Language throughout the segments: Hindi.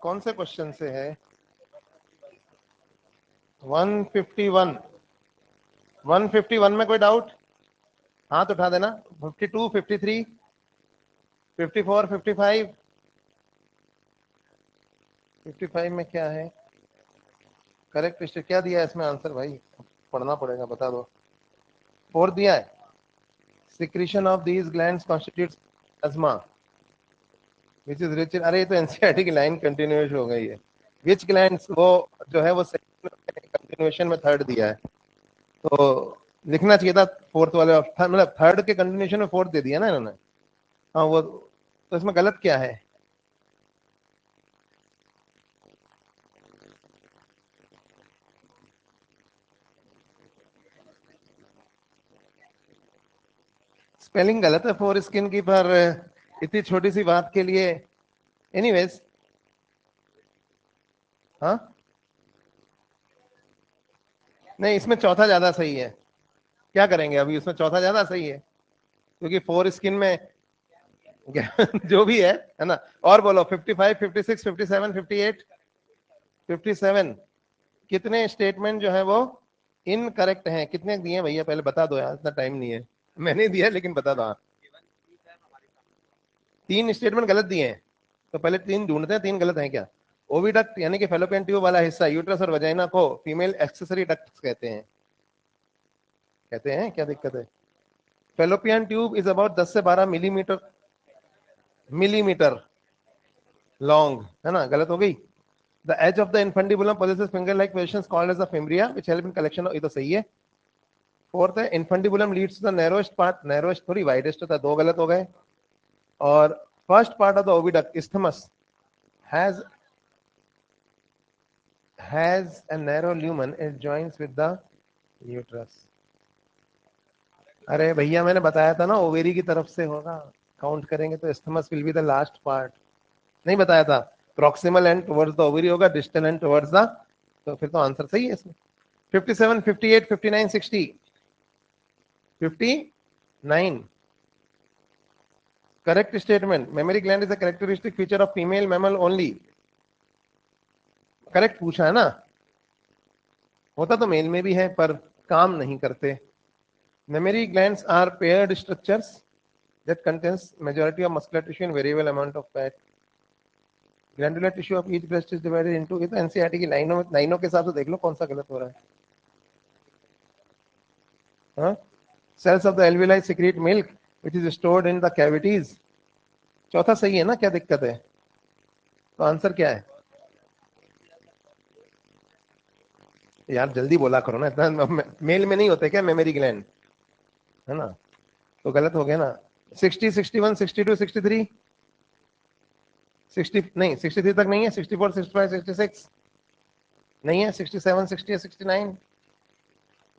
कौन से क्वेश्चन से है? 151। 151 में कोई डाउट? हाथ उठा देना। 52, 53, 54, 55। 55 में क्या है? करेक्ट क्या दिया है इसमें आंसर भाई? पढ़ना पड़ेगा, बता दो। 4 दिया है। Secretion of these glands constitutes plasma which is rich. अरे ये तो एनसीईआरटी की लाइन कंटिन्यूस हो गई है। विच ग्लैंड्स, वो जो है वो कंटिन्यूएशन में थर्ड दिया है, तो लिखना चाहिए था फोर्थ वाले, मतलब थर्ड के कंटिन्यूएशन में फोर्थ दे दिया ना इन्होंने। हाँ वो तो इसमें गलत क्या है? स्पेलिंग गलत है फोर स्किन की, पर इतनी छोटी सी बात के लिए एनीवेज। हाँ नहीं, इसमें चौथा ज्यादा सही है। क्या करेंगे अभी, उसमें चौथा ज्यादा सही है क्योंकि फोर स्किन में जो भी है ना। और बोलो 55, 56, 57, 58, 57 कितने स्टेटमेंट जो है वो इनकरेक्ट हैं? कितने दिए भैया पहले बता दो यार, इतना टाइम नहीं है। मैंने दिया लेकिन बता दो। हाँ, 3 स्टेटमेंट गलत दिए हैं, तो पहले 3 ढूंढते हैं, 3 गलत हैं क्या? ओविडक्ट यानी कि फेलोपियन ट्यूब वाला हिस्सा, यूट्रस और वजाइना को फीमेल एक्सेसरी डक्ट्स कहते हैं। कहते हैं, क्या दिक्कत है? फेलोपियन ट्यूब इज अबाउट 10 से 12 मिलीमीटर मिलीमीटर लॉन्ग, है ना? गलत हो गई। The edge of the infundibulum possesses finger like positions called as the femora which help in collection of, ये तो सही है। फोर्थ है infundibulum leads to the narrowest part, narrowest थोड़ी वाइडेस्ट होता है, 2 गलत हो गए। और first part of the oviduct isthmus has a narrow lumen, it joins with the uterus। अरे भैया मैंने बताया था ना, ओवेरी की तरफ से होगा, काउंट करेंगे तो isthmus will be the last part। नहीं बताया था? Proximal and towards the ovary होगा, डिस्टल एंड टुवर्ड्स द, तो फिर तो आंसर सही है इसमें। 57, 58, 59, 60, 59 correct statement. Memory gland is a characteristic feature of female mammal only. Correct पूछा है ना? होता तो मेल में भी है पर काम नहीं करते। Mammary glands are paired structures that contains majority of muscular tissue and variable amount of fat। Glandular tissue of each breast is divided into, ये तो एनसीईआरटी की लाइनों के हिसाब से देख लो कौन सा गलत हो रहा है। हाँ, cells of the alveoli secrete milk which is stored in the cavities। चौथा सही है ना, क्या दिक्कत है? तो आंसर क्या है? यार जल्दी बोला करो ना, इतना मेल में नहीं होते क्या मेमोरी ग्लैंड, है ना? तो गलत हो गया ना। 60, 61, 62, 63, 60 नहीं, 63 तक नहीं है। 64, 65, 66 नहीं है। 67, 60, 69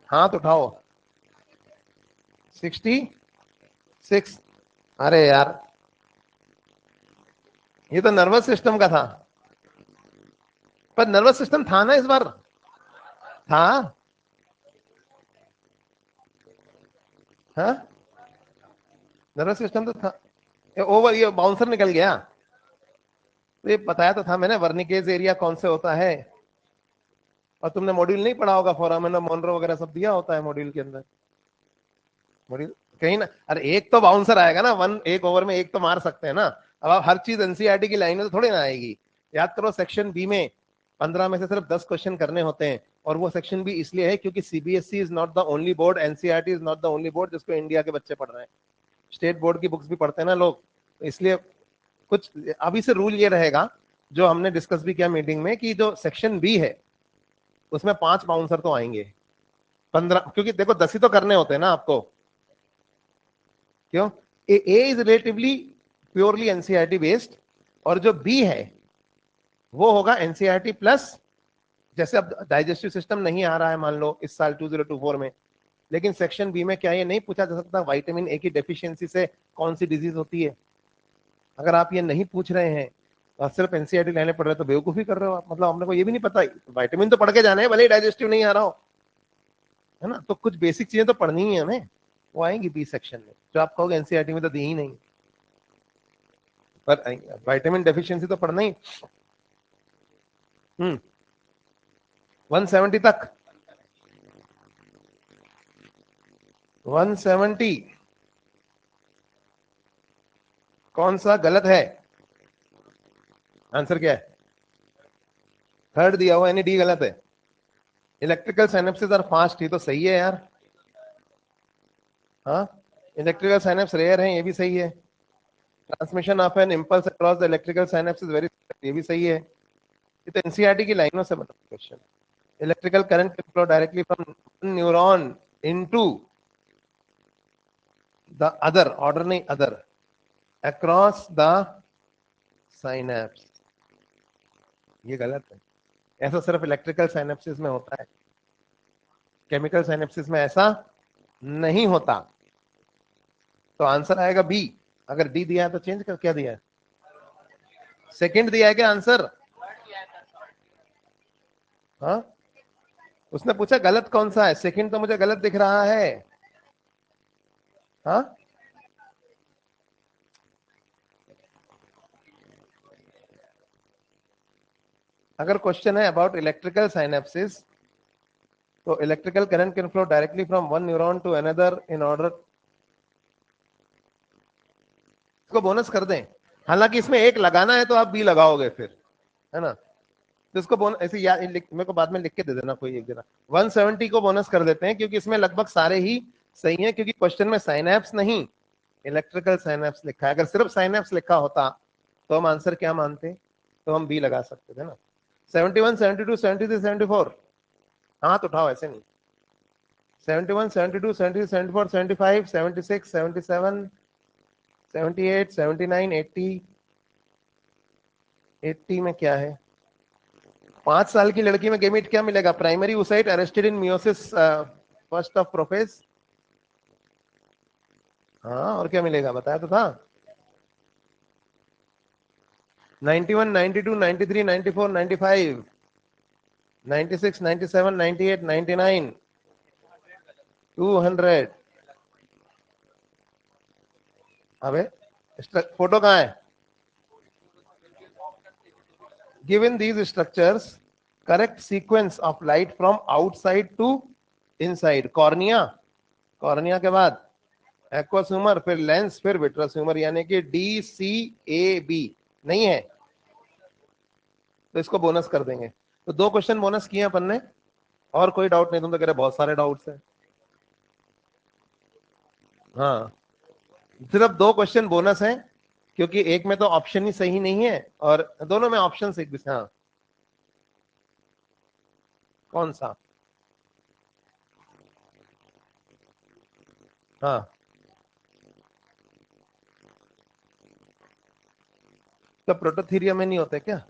हाथ उठाओ। 66। अरे यार ये तो नर्वस सिस्टम का था, पर नर्वस सिस्टम था ना इस बार? था। हाँ नर्वस सिस्टम तो था। ओवर ये बाउंसर निकल गया, तो ये बताया तो था मैंने, वर्निकेज एरिया कौन से होता है। और तुमने मॉड्यूल नहीं पढ़ा होगा, फोरामेन मोनरो वगैरह सब दिया होता है मॉड्यूल के अंदर। मॉड्यूल कहीं ना, अरे एक तो बाउंसर आएगा ना, एक ओवर में एक तो मार सकते हैं ना। अब आप हर चीज एनसीईआरटी की लाइन में तो थोड़ी ना आएगी। याद करो सेक्शन बी में 15 में से सिर्फ 10 क्वेश्चन करने होते हैं, और वो सेक्शन बी इसलिए है क्योंकि CBSE is not the only board, NCERT is not the only board जिसको इंडिया के बच्चे पढ़ रहे हैं। स्टेट बोर्ड की बुक्स भी पढ़ते हैं ना लोग, तो इसलिए कुछ अभी से रूल ये रहेगा, जो हमने डिस्कस भी किया मीटिंग में, कि जो सेक्शन बी है उसमें 5 बाउंसर तो आएंगे। 15, क्योंकि देखो 10 ही तो करने होते हैं ना आपको। क्यों? A is relatively purely NCERT based, और जो बी है वो होगा एनसीईआरटी प्लस। जैसे अब डाइजेस्टिव सिस्टम नहीं आ रहा है मान लो इस साल 2024 में, लेकिन सेक्शन बी में क्या ये नहीं पूछा जा सकता विटामिन ए की डेफिशिएंसी से कौन सी डिजीज होती है? अगर आप ये नहीं पूछ रहे हैं और सिर्फ एनसीईआरटी लेने पड़ रहे हैं, तो बेवकूफी कर रहे हो आप। मतलब आपने को ये भी नहीं पता, विटामिन तो पढ़ के जाना है भले ही डाइजेस्टिव नहीं आ रहा हो, है ना? तो कुछ बेसिक चीजें तो पढ़नी ही है हमें, वो आएंगी बी सेक्शन में, जो आप कहोगे एनसीईआरटी में तो दी ही नहीं। पर विटामिन डेफिशिएंसी तो पढ़ना ही। 170 तक, 170 कौन सा गलत है? आंसर क्या है? थर्ड दिया हुआ यानी डी गलत है। इलेक्ट्रिकल साइनेप्सिस आर फास्ट, ये तो सही है यार। हाँ, इलेक्ट्रिकल साइनेप्स रेयर है, ये भी सही है। Transmission of an impulse across the electrical synapse is very, ये भी सही है। ये तो एनसीईआरटी की लाइनों से बना question. Electrical current can flow directly from neuron into the other, order नहीं अदर, अक्रॉस द साइनेप्स, ये गलत है। ऐसा सिर्फ इलेक्ट्रिकल साइनेप्सिस में होता है, केमिकल साइनेप्सिस में ऐसा नहीं होता। तो आंसर आएगा बी। अगर डी दिया है तो चेंज कर, क्या दिया है? सेकंड दिया है क्या आंसर? हाँ, उसने पूछा गलत कौन सा है, सेकंड तो मुझे गलत दिख रहा है। हाँ, अगर क्वेश्चन है अबाउट इलेक्ट्रिकल साइनेप्सिस, तो electrical current can flow directly from one neuron to another in order, इसको बोनस कर दें। हालांकि इसमें एक लगाना है तो आप बी लगाओगे फिर, है ना? तो इसको बोनस ऐसे याद, मेरे को बाद में लिख के दे देना कोई एक दिन। 170 को बोनस कर देते हैं क्योंकि इसमें लगभग सारे ही सही हैं, क्योंकि क्वेश्चन में साइनेप्स नहीं इलेक्ट्रिकल साइनेप्स लिखा है। अगर सिर्फ साइनेप्स लिखा होता तो हम आंसर क्या मानते? तो हम बी लगा सकते थे ना। 71, 72, 73, 74, हाथ उठाओ, ऐसे नहीं। 71, 72, 73, 74, 75, 76, 77, 78, 79, 80, 80 में क्या है? 5 साल की लड़की में गेमिट क्या मिलेगा? Primary oocyte arrested in meiosis first of prophase. हाँ, और क्या मिलेगा बताया तो था। 91, 92, 93, 94, 95, 96, 97, 98, 99, 200। अबे फोटो कहाँ है? Given these structures, correct sequence of light from outside to inside, cornea, cornea के बाद एक्वस ह्यूमर, फिर लेंस, फिर विट्रस ह्यूमर, यानी कि डी सी ए बी नहीं है, तो इसको बोनस कर देंगे। तो 2 क्वेश्चन बोनस किए अपन ने। और कोई डाउट नहीं? तुम तो कह रहे बहुत सारे डाउट्स हैं। हाँ, सिर्फ 2 क्वेश्चन बोनस हैं क्योंकि एक में तो ऑप्शन ही सही नहीं है और दोनों में ऑप्शन एक भी। हाँ, कौन सा? हाँ, तो प्रोटोथीरिया में नहीं होते क्या?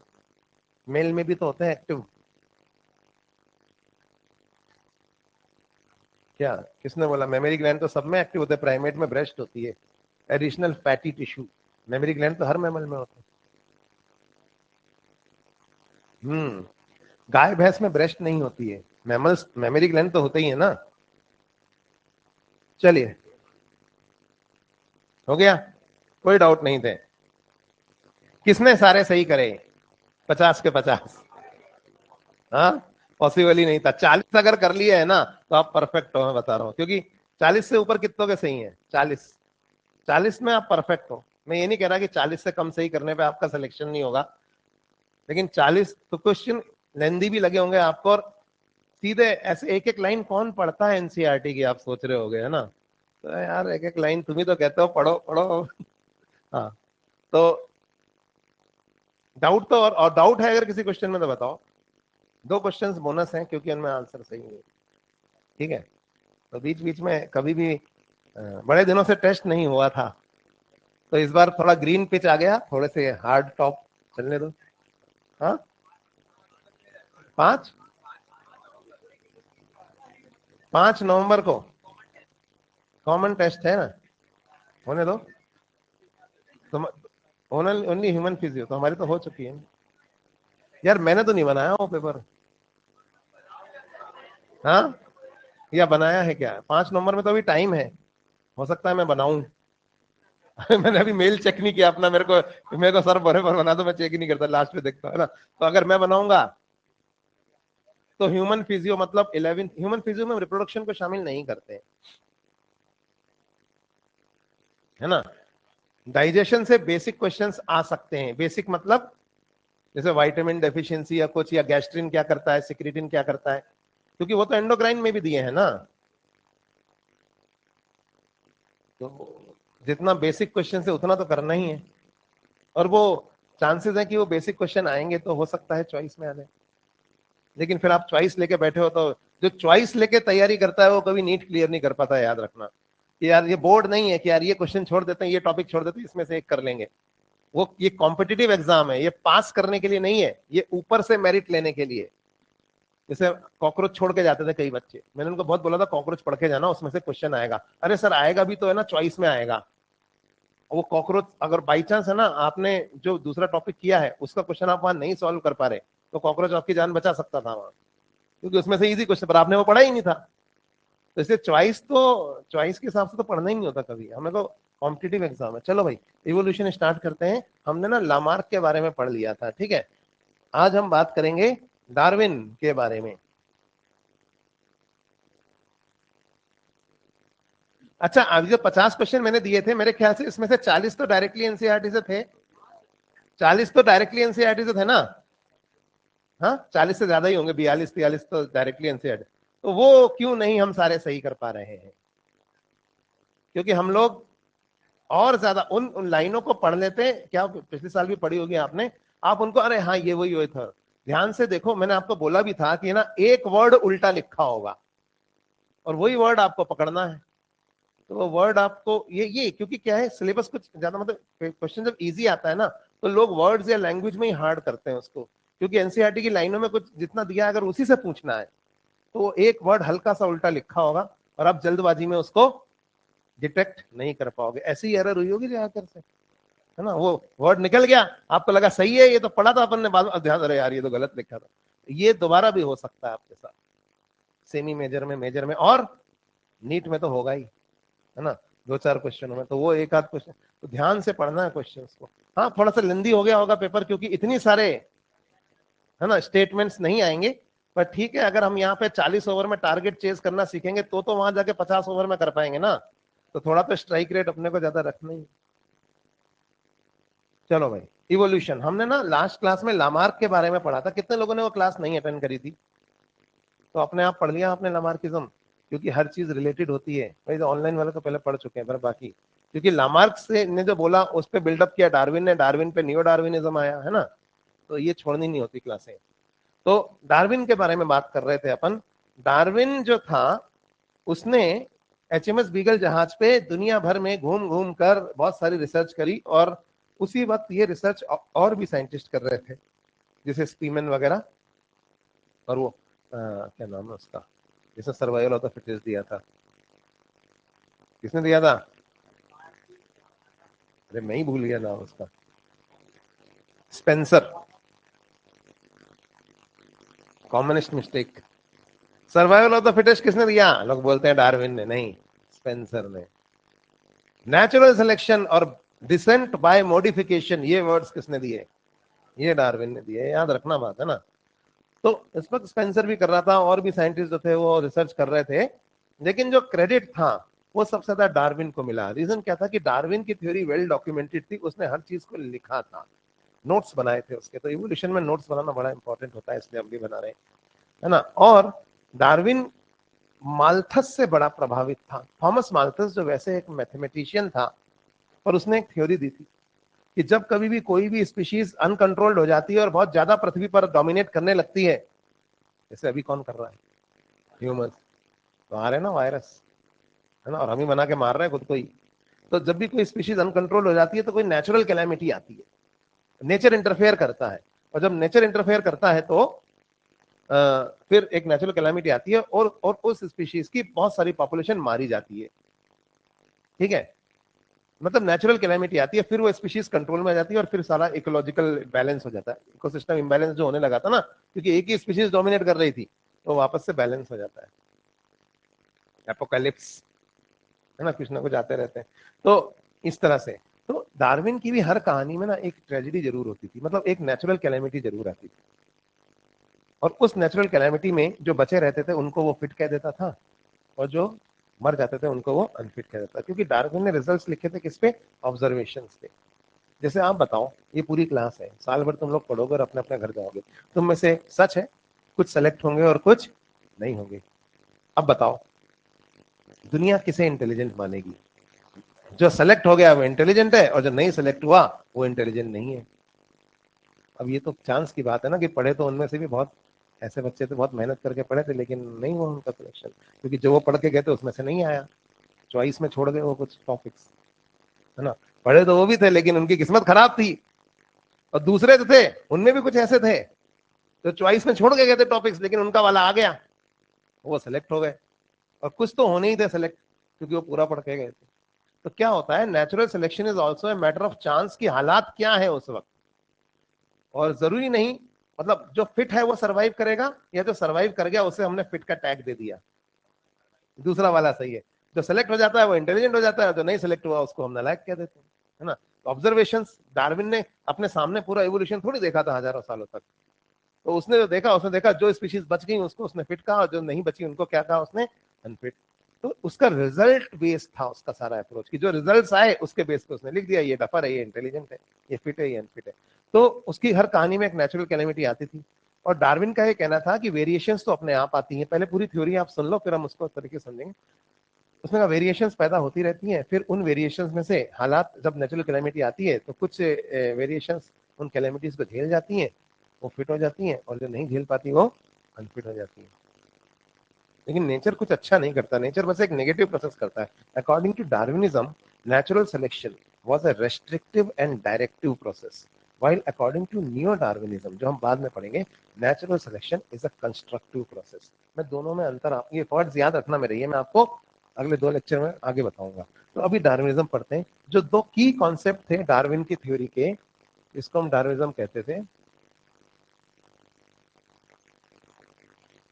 मेल में भी तो होते हैं एक्टिव। क्या किसने बोला? मेमोरी ग्लैंड तो सब में एक्टिव होते हैं, प्राइमेट में ब्रेस्ट होती है additional fatty tissue, memory gland तो हर मैमल में होता है। गाय भैंस में ब्रेस्ट नहीं होती है, मैमल्स मेमोरी ग्लैंड तो होते ही है ना। चलिए, हो गया, कोई डाउट नहीं थे। किसने सारे सही करे? 50 के 50। हाँ, पॉसिबल ही नहीं था। 40 अगर कर लिया है ना तो आप परफेक्ट हो, मैं बता रहा हूँ, क्योंकि 40 से ऊपर कितनों के सही है? 40, 40 में आप परफेक्ट हो। मैं ये नहीं कह रहा कि 40 से कम सही करने पे आपका सिलेक्शन नहीं होगा, लेकिन 40 तो क्वेश्चन लेंदी भी लगे होंगे आपको, और सीधे ऐसे एक एक लाइन कौन पढ़ता है एनसीईआरटी की, आप सोच रहे होगे, है ना? तो यार एक एक लाइन तुम ही तो कहते हो पढ़ो पढ़ो। हाँ, तो डाउट तो, और डाउट है अगर किसी क्वेश्चन में तो बताओ। 2 क्वेश्चंस बोनस हैं क्योंकि उनमें आंसर सही है। ठीक है, तो बीच बीच में कभी भी बड़े दिनों से टेस्ट नहीं हुआ था, तो इस बार थोड़ा ग्रीन पिच आ गया, थोड़े से हार्ड टॉप चलने दो। हाँ, 5, 5 नवंबर को कॉमन टेस्ट है ना, होने दो। तुम ओनली ह्यूमन फिजियो तो हमारी तो हो चुकी है यार, मैंने तो नहीं बनाया वो पेपर। हाँ, या बनाया है क्या? 5 नवंबर में तो अभी टाइम है, हो सकता है मैं बनाऊं। मैंने अभी मेल चेक नहीं किया अपना, मेरे को सर बड़े पर बना दो, मैं चेक ही नहीं करता, लास्ट में देखता है ना। तो अगर मैं बनाऊंगा तो ह्यूमन फिजियो मतलब 11 ह्यूमन फिजियो में रिप्रोडक्शन को शामिल नहीं करते हैं, है ना। डाइजेशन से बेसिक क्वेश्चंस आ सकते हैं। बेसिक मतलब जैसे विटामिन डेफिशिएंसी या कुछ, या गैस्ट्रिन क्या करता है, सिक्रेटिन क्या करता है, क्योंकि वो तो एंडोक्राइन में भी दिए हैं ना। तो जितना बेसिक क्वेश्चन है उतना तो करना ही है, और वो चांसेस है कि वो बेसिक क्वेश्चन आएंगे तो हो सकता है चॉइस में आ जाए। लेकिन फिर आप चॉइस लेके बैठे हो तो जो चॉइस लेके तैयारी करता है वो कभी नीट क्लियर नहीं कर पाता है, याद रखना। कि यार ये बोर्ड नहीं है कि यार ये क्वेश्चन छोड़ देते हैं, ये टॉपिक छोड़ देते हैं, इसमें से एक कर लेंगे। वो ये कॉम्पिटिटिव एग्जाम है, ये पास करने के लिए नहीं है, ये ऊपर से मेरिट लेने के लिए। जैसे कॉकरोच छोड़ के जाते थे कई बच्चे, मैंने उनको बहुत बोला था कॉकरोच पढ़ के जाना, उसमें से क्वेश्चन आएगा। अरे सर आएगा भी तो है ना, चॉइस में आएगा। वो कॉकरोच अगर बाई चांस है ना, आपने जो दूसरा टॉपिक किया है उसका क्वेश्चन आप वहां नहीं सॉल्व कर पा रहे, तो कॉकरोच आपकी जान बचा सकता था वहां, क्योंकि उसमें से इजी क्वेश्चन पर आपने वो पढ़ा ही नहीं था। तो इसलिए चॉइस के हिसाब से तो पढ़ना ही नहीं होता कभी हमें को। कॉम्पिटिटिव एग्जाम है। चलो भाई, इवोल्यूशन स्टार्ट करते हैं। हमने ना लामार्क के बारे में पढ़ लिया था, ठीक है। आज हम बात करेंगे डार्विन के बारे में। अच्छा, अभी जो 50 क्वेश्चन मैंने दिए थे, मेरे ख्याल से इसमें से 40 तो डायरेक्टली एनसीईआरटी से थे। 40 तो डायरेक्टली एनसीईआरटी से थे ना। हाँ, 40 से ज्यादा ही होंगे, 42-43 तो डायरेक्टली एनसीईआरटी। तो वो क्यों नहीं हम सारे सही कर पा रहे हैं? क्योंकि हम लोग और ज्यादा उन लाइनों को पढ़ लेते हैं। क्या पिछले साल भी पढ़ी होगी आपने, आप उनको अरे हाँ ये वही था, ध्यान से देखो। मैंने आपको बोला भी था कि ना एक वर्ड उल्टा लिखा होगा और वही वर्ड आपको पकड़ना है। तो वो वर्ड आपको ये क्योंकि क्या है, सिलेबस कुछ ज्यादा मतलब क्वेश्चन जब इजी आता है ना, तो लोग वर्ड्स या लैंग्वेज में ही हार्ड करते हैं उसको। क्योंकि एनसीईआरटी की लाइनों में कुछ जितना दिया, अगर उसी से पूछना है तो वो एक वर्ड हल्का सा उल्टा लिखा होगा और आप जल्दबाजी में उसको डिटेक्ट नहीं कर पाओगे। ऐसी एरर हुई होगी ज्यादातर से, है ना। वो वर्ड निकल गया, आपको लगा सही है, ये तो पढ़ा था अपन ने, बाद में ध्यान, अरे यार ये तो गलत लिखा था। ये दोबारा भी हो सकता है आपके साथ, सेमी मेजर में, मेजर में, और नीट में तो होगा ही, है ना। 2-4 क्वेश्चनों में तो वो एक आध क्वेश्चन, तो ध्यान से पढ़ना है क्वेश्चन को। हाँ, थोड़ा सा लेंदी हो गया होगा पेपर, क्योंकि इतनी सारे, है ना, स्टेटमेंट्स नहीं आएंगे। पर ठीक है, अगर हम यहाँ पे 40 ओवर में टारगेट चेज करना सीखेंगे तो वहां जाके 50 ओवर में कर पाएंगे ना। तो थोड़ा तो स्ट्राइक रेट अपने को ज्यादा रखना ही। चलो भाई, इवोल्यूशन हमने ना लास्ट क्लास में लामार्क के बारे में पढ़ा था। कितने लोगों ने वो क्लास नहीं अटेंड करी थी? तो अपने आप पढ़ लिया आपने लामार्किज्म, क्योंकि हर चीज रिलेटेड होती है भाई। तो ऑनलाइन वाले तो पहले पढ़ चुके हैं, पर बाकी क्योंकि लामार्क से ने जो बोला उस पर बिल्डअप किया डार्विन ने, डार्विन पे नियो डार्विनिज्म आया, है ना। तो ये छोड़नी नहीं होती क्लासें। तो डार्विन के बारे में बात कर रहे थे अपन। डार्विन जो था, उसने एचएमएस बीगल जहाज पे दुनिया भर में घूम घूम कर बहुत सारी रिसर्च करी, और उसी वक्त ये रिसर्च और भी साइंटिस्ट कर रहे थे, जैसे स्पीमन वगैरह। और वो क्या नाम है उसका, जिसने सर्वाइवल ऑफ द फिटेस्ट दिया था, किसने दिया था? अरे मैं ही भूल गया नाम उसका। Spencer. Commonest mistake. Survival of the fittest किसने दिया? लोग बोलते हैं डार्विन ने, नहीं, स्पेंसर ने। नेचुरल सिलेक्शन और डिसेंट बाय मॉडिफिकेशन, ये वर्ड्स किसने दिए? ये डार्विन ने दिए, याद रखना बात, है ना। तो इस वक्त स्पेंसर भी कर रहा था, और भी साइंटिस्ट जो थे वो रिसर्च कर रहे थे, लेकिन जो क्रेडिट था वो सबसे ज्यादा डार्विन को मिला। रीजन क्या था कि डार्विन की थ्योरी वेल डॉक्यूमेंटेड थी, उसने हर चीज को लिखा था, नोट्स बनाए थे उसके। तो इवोल्यूशन में नोट्स बनाना बड़ा इंपॉर्टेंट होता है, इसलिए हम भी बना रहे हैं, है ना। और डार्विन माल्थस से बड़ा प्रभावित था। थॉमस माल्थस जो वैसे एक मैथमेटिशियन था, पर उसने एक थ्योरी दी थी कि जब कभी भी कोई भी स्पीशीज अनकंट्रोल्ड हो जाती है और बहुत ज्यादा पृथ्वी पर डोमिनेट करने लगती है, जैसे अभी कौन कर रहा है, ह्यूमंस, तो आ रहे हैं ना वायरस, है ना, और हम ही बना के मार रहे हैं खुद को ही। तो जब भी कोई स्पीशीज अनकंट्रोल हो जाती है तो कोई नेचुरल कैलामिटी आती है, नेचर इंटरफेयर करता है। और जब नेचर इंटरफेयर करता है तो फिर एक नेचुरल कैलामिटी आती है, और उस स्पीशीज की बहुत सारी पॉपुलेशन मारी जाती है, ठीक है। मतलब नेचुरल कैलामिटी आती है, फिर वो स्पीशीज कंट्रोल में आ जाती है, और फिर सारा इकोलॉजिकल बैलेंस हो जाता है। इकोसिस्टम इंबैलेंस जो होने लगा था ना, क्योंकि एक ही स्पीशीज डोमिनेट कर रही थी, तो वापस से बैलेंस हो जाता है। एपोकैलिप्स, है ना, कुछ ना कुछ आते रहते हैं। तो इस तरह से, तो डार्विन की भी हर कहानी में ना एक ट्रेजेडी जरूर होती थी, मतलब एक नेचुरल कैलेमिटी जरूर आती थी। और उस नेचुरल कैलेमिटी में जो बचे रहते थे उनको वो फिट कह देता था, और जो मर जाते थे उनको वो अनफिट कह देता था। क्योंकि डार्विन ने रिजल्ट्स लिखे थे किस पे? ऑब्जर्वेशंस पे। जैसे आप बताओ, ये पूरी क्लास है, साल भर तुम लोग पढ़ोगे और अपने अपने घर जाओगे, तुम में से सच है कुछ सेलेक्ट होंगे और कुछ नहीं होंगे। अब बताओ दुनिया किसे इंटेलिजेंट मानेगी? जो सेलेक्ट हो गया वो इंटेलिजेंट है, और जो नहीं सेलेक्ट हुआ वो इंटेलिजेंट नहीं है। अब ये तो चांस की बात है ना, कि पढ़े तो उनमें से भी बहुत ऐसे बच्चे थे, बहुत मेहनत करके पढ़े थे, लेकिन नहीं हुआ उनका सिलेक्शन, क्योंकि जो वो पढ़ के गए थे उसमें से नहीं आया, चॉइस में छोड़ गए वो कुछ टॉपिक्स, है ना। पढ़े तो वो भी थे लेकिन उनकी किस्मत खराब थी, और दूसरे जो थे उनमें भी कुछ ऐसे थे जो चॉइस में छोड़ के गए थे टॉपिक्स, लेकिन उनका वाला आ गया, वो सेलेक्ट हो गए। और कुछ तो होने ही थे सेलेक्ट, क्योंकि वो पूरा पढ़ के गए थे। तो क्या होता है, natural selection is also a matter of chance की हालात क्या है उस वक्त, और जरूरी नहीं मतलब जो फिट है वो सरवाइव करेगा, या जो सरवाइव कर गया उसे हमने फिट का टैग दे दिया, दूसरा वाला सही है। जो सेलेक्ट हो जाता है वो इंटेलिजेंट हो जाता है, जो नहीं सेलेक्ट हुआ उसको हम नालायक कह देते हैं, है ना। ऑब्जर्वेशंस, डार्विन ने अपने सामने पूरा एवोल्यूशन थोड़ी देखा था हजारों सालों तक, तो उसने जो देखा, उसने देखा जो स्पीशीज बच गई उसको उसने फिट कहा, और जो नहीं बची उनको क्या कहा उसने? अनफिट। तो उसका रिजल्ट बेस्ड था उसका सारा अप्रोच, कि जो रिजल्ट्स आए उसके बेस पे उसने लिख दिया ये डफर है, ये इंटेलिजेंट है, ये फिट है, ये अनफिट है। तो उसकी हर कहानी में एक नेचुरल कैलेमिटी आती थी, और डार्विन का ये कहना था कि वेरिएशंस तो अपने आप आती हैं। पहले पूरी थ्योरी आप सुन लो, फिर हम उसको तरीके से समझेंगे। उसने कहा वेरिएशंस पैदा होती रहती हैं, फिर उन वेरिएशंस में से हालात, जब नेचुरल कैलेमिटी आती है तो कुछ वेरिएशंस उन कैलेमिटीज को झेल जाती हैं, वो फिट हो जाती हैं, और जो नहीं झेल पाती वो अनफिट हो जाती है। लेकिन नेचर कुछ अच्छा नहीं करता, नेचर बस एक नेगेटिव प्रोसेस करता है। According to Darwinism, natural selection was a restrictive and directive process, while according to neo darwinism जो हम बाद में पढ़ेंगे, natural selection is a constructive process. मैं दोनों में अंतर, आप ये वर्ड्स याद रखना मेरे, ये मैं आपको अगले 2 लेक्चर में आगे बताऊंगा। तो अभी डार्विनिज्म पढ़ते हैं। जो 2 की कॉन्सेप्ट थे डार्विन की थ्योरी के, इसको हम डार्विनिज्म कहते थे,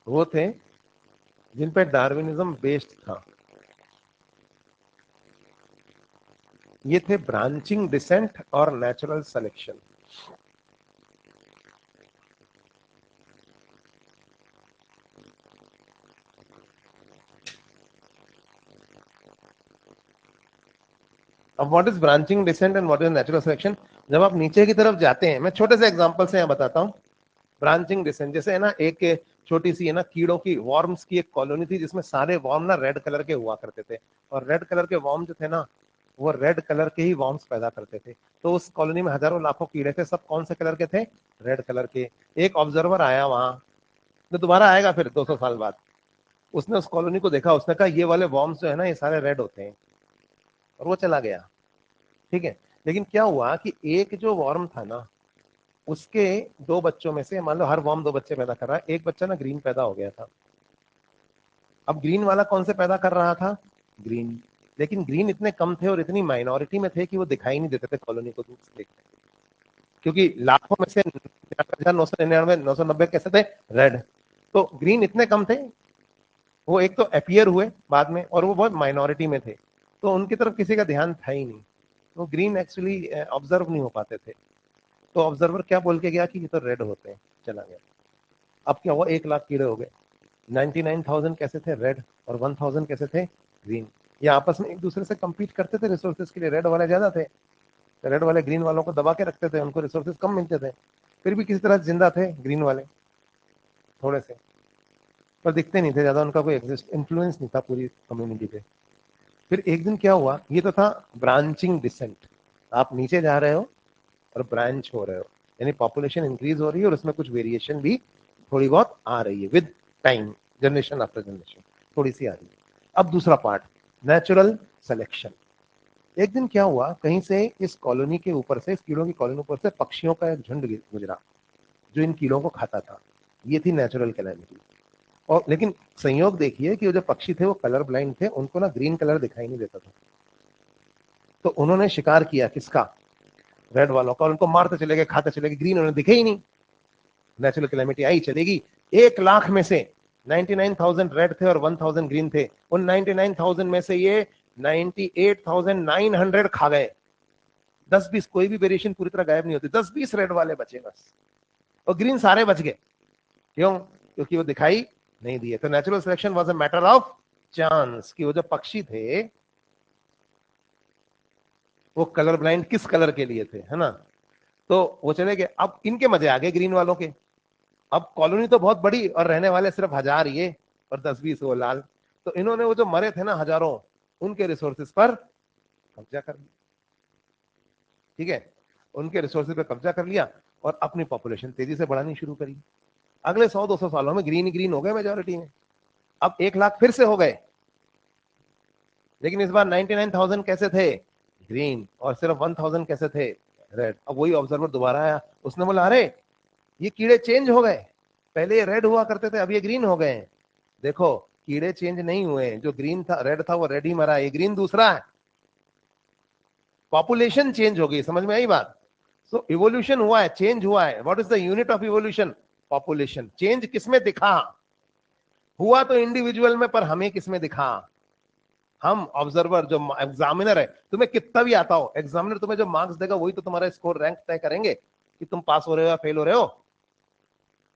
वो थे जिन पे डार्विनिज्म बेस्ड था। ये थे ब्रांचिंग डिसेंट और नेचुरल सिलेक्शन। अब what is branching descent and what is natural selection? जब आप नीचे की तरफ जाते हैं, मैं छोटे से एग्जांपल से यहाँ बताता हूँ। ब्रांचिंग डिसेंट जैसे है ना, एक छोटी सी है ना कीड़ों की, वॉर्म्स की एक कॉलोनी थी, जिसमें सारे वॉर्म ना रेड कलर के हुआ करते थे, और रेड कलर के वॉर्म जो थे ना, वो रेड कलर के ही वॉर्म्स पैदा करते थे। तो उस कॉलोनी में हजारों लाखों कीड़े थे, सब कौन से कलर के थे? रेड कलर के। एक ऑब्जर्वर आया वहां, जो दोबारा आएगा फिर 200 साल बाद, उसने उस कॉलोनी को देखा, उसने कहा ये वाले वॉर्म्स जो है ना ये सारे रेड होते हैं, और वो चला गया। ठीक है। लेकिन क्या हुआ कि एक जो वॉर्म था ना, उसके 2 बच्चों में से, मान लो हर वॉर्म 2 बच्चे पैदा कर रहा है, एक बच्चा ना ग्रीन पैदा हो गया था। अब ग्रीन वाला कौन से पैदा कर रहा था? ग्रीन। लेकिन ग्रीन इतने कम थे और इतनी माइनॉरिटी में थे कि वो दिखाई नहीं देते थे कॉलोनी को दूर से देखते, क्योंकि लाखों में से 999 990 कैसे थे? रेड। तो ग्रीन इतने कम थे, वो एक तो अपीयर हुए बाद में, और वो बहुत माइनॉरिटी में थे, तो उनकी तरफ किसी का ध्यान था ही नहीं। वो ग्रीन एक्चुअली ऑब्जर्व नहीं हो पाते थे। तो ऑब्जर्वर क्या बोल के गया कि ये तो रेड होते हैं, चला गया। अब क्या हुआ, 1 लाख कीड़े हो गए। 99,000 कैसे थे? रेड। और 1,000 कैसे थे? ग्रीन। ये आपस में एक दूसरे से compete करते थे रिसोर्सेज के लिए, रेड वाले ज्यादा थे, रेड वाले ग्रीन वालों को दबा के रखते थे, उनको रिसोर्सेज कम मिलते थे, फिर भी किसी तरह जिंदा थे ग्रीन वाले थोड़े से, पर दिखते नहीं थे ज्यादा, उनका कोई इन्फ्लुएंस नहीं था पूरी कम्युनिटी पे। फिर एक दिन क्या हुआ, ये तो था ब्रांचिंग डिसेंट, आप नीचे जा रहे हो और ब्रांच हो रहे हो, यानी पॉपुलेशन इंक्रीज हो रही है और उसमें कुछ वेरिएशन भी थोड़ी बहुत आ रही है with time, generation after generation थोड़ी सी आ रही है। अब दूसरा पार्ट, नेचुरल सिलेक्शन। एक दिन क्या हुआ, कहीं से इस कॉलोनी के ऊपर से, इस कीड़ों की कॉलोनी ऊपर से पक्षियों का एक झुंड गुजरा जो इन कीड़ों को खाता था। ये थी नेचुरल कैलेमिटी। और लेकिन संयोग देखिए कि वो जो पक्षी थे वो कलर ब्लाइंड थे, उनको ना ग्रीन कलर दिखाई नहीं देता था। तो उन्होंने शिकार किया किसका? रेड वालों का। उनको मारते चले गए, खाते चले गए, ग्रीन उन्हें दिखे ही नहीं। नेचुरल कैलेमिटी आई चलेगी। 1 लाख में से 99,000 रेड थे और 1,000 ग्रीन थे। उन 99,000 में से ये 98,900 खा गए। 10-20 कोई भी वेरिएशन पूरी तरह गायब नहीं होती, 10-20 रेड वाले बचे बस, और ग्रीन सारे बच गए। क्यों? क्योंकि वो दिखाई नहीं दिए। तो natural selection was a matter of chance कि वो जो पक्षी थे वो कलर ब्लाइंड किस कलर के लिए थे, है ना। तो वो चले गए। अब इनके मजे आ गए ग्रीन वालों के। अब कॉलोनी तो बहुत बड़ी और रहने वाले सिर्फ 1000 ये और 10-20 वो लाल। तो इन्होंने वो जो मरे थे ना हजारों, उनके रिसोर्सेज पर कब्जा कर लिया। ठीक है, उनके रिसोर्सेज पर कब्जा कर लिया और अपनी पॉपुलेशन तेजी से बढ़ानी शुरू करी। अगले 100-200 सालों में ग्रीन ग्रीन हो गए मेजोरिटी में। अब 1 लाख फिर से हो गए, लेकिन इस बार 99,000 कैसे थे? ग्रीन। और सिर्फ 1,000 कैसे थे? रेड। अब वही ऑब्जर्वर दोबारा आया, उसने बोला अरे ये कीड़े चेंज हो गए, पहले ये रेड हुआ करते थे अब ये ग्रीन हो गए हैं। देखो, कीड़े चेंज नहीं हुए, जो ग्रीन था रेड था वो रेड ही मरा, ये ग्रीन दूसरा है। पॉपुलेशन चेंज हो गई, समझ में आई बात? सो इवोल्यूशन हुआ है, चेंज हुआ है। What is the unit of evolution? Population. Change किसमें दिखा? हुआ तो इंडिविजुअल में, पर हमें किसमें दिखा? हम ऑब्जर्वर, जो एग्जामिनर है, तुम्हें कितना भी आता हो, एग्जामिनर तुम्हें जो मार्क्स देगा वही तो तुम्हारा स्कोर रैंक तय करेंगे कि तुम पास हो रहे हो या फेल हो रहे हो।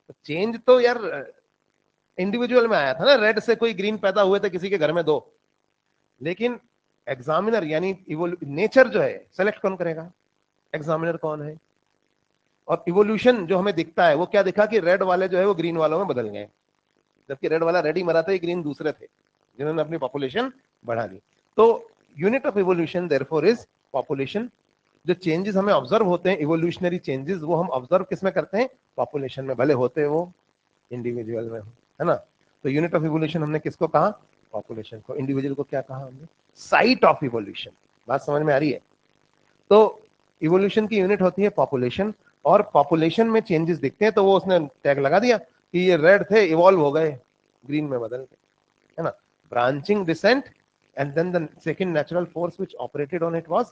तो चेंज तो यार इंडिविजुअल में आया था ना, रेड से कोई ग्रीन पैदा हुए थे किसी के घर में दो। लेकिन एग्जामिनर यानी नेचर जो है सेलेक्ट कौन करेगा? एग्जामिनर कौन है? और इवोल्यूशन जो हमें दिखता है वो क्या दिखा कि रेड वाले जो है वो ग्रीन वालों में बदल गए, जबकि रेड वाला रेड ही मरा था, ये ग्रीन दूसरे थे जिन्होंने अपनी पॉपुलेशन बढ़ा दी। तो unit of evolution therefore is population. जो चेंजेस हमें ऑब्जर्व होते हैं, इवोल्यूशनरी चेंजेस, वो हम ऑब्जर्व किसमें करते हैं? पॉपुलेशन में, भले होते वो इंडिविजुअल में हो, है ना। तो यूनिट ऑफ इवोल्यूशन हमने किसको कहा? पॉपुलेशन को। इंडिविजुअल को क्या कहा हमने? Site of evolution. बात समझ में आ रही है? तो इवोल्यूशन की यूनिट होती है पॉपुलेशन, और पॉपुलेशन में चेंजेस दिखते हैं तो वो उसने टैग लगा दिया कि ये रेड थे इवॉल्व हो गए ग्रीन में बदल गए, है ना। Branching descent, and then the second natural force which operated on it was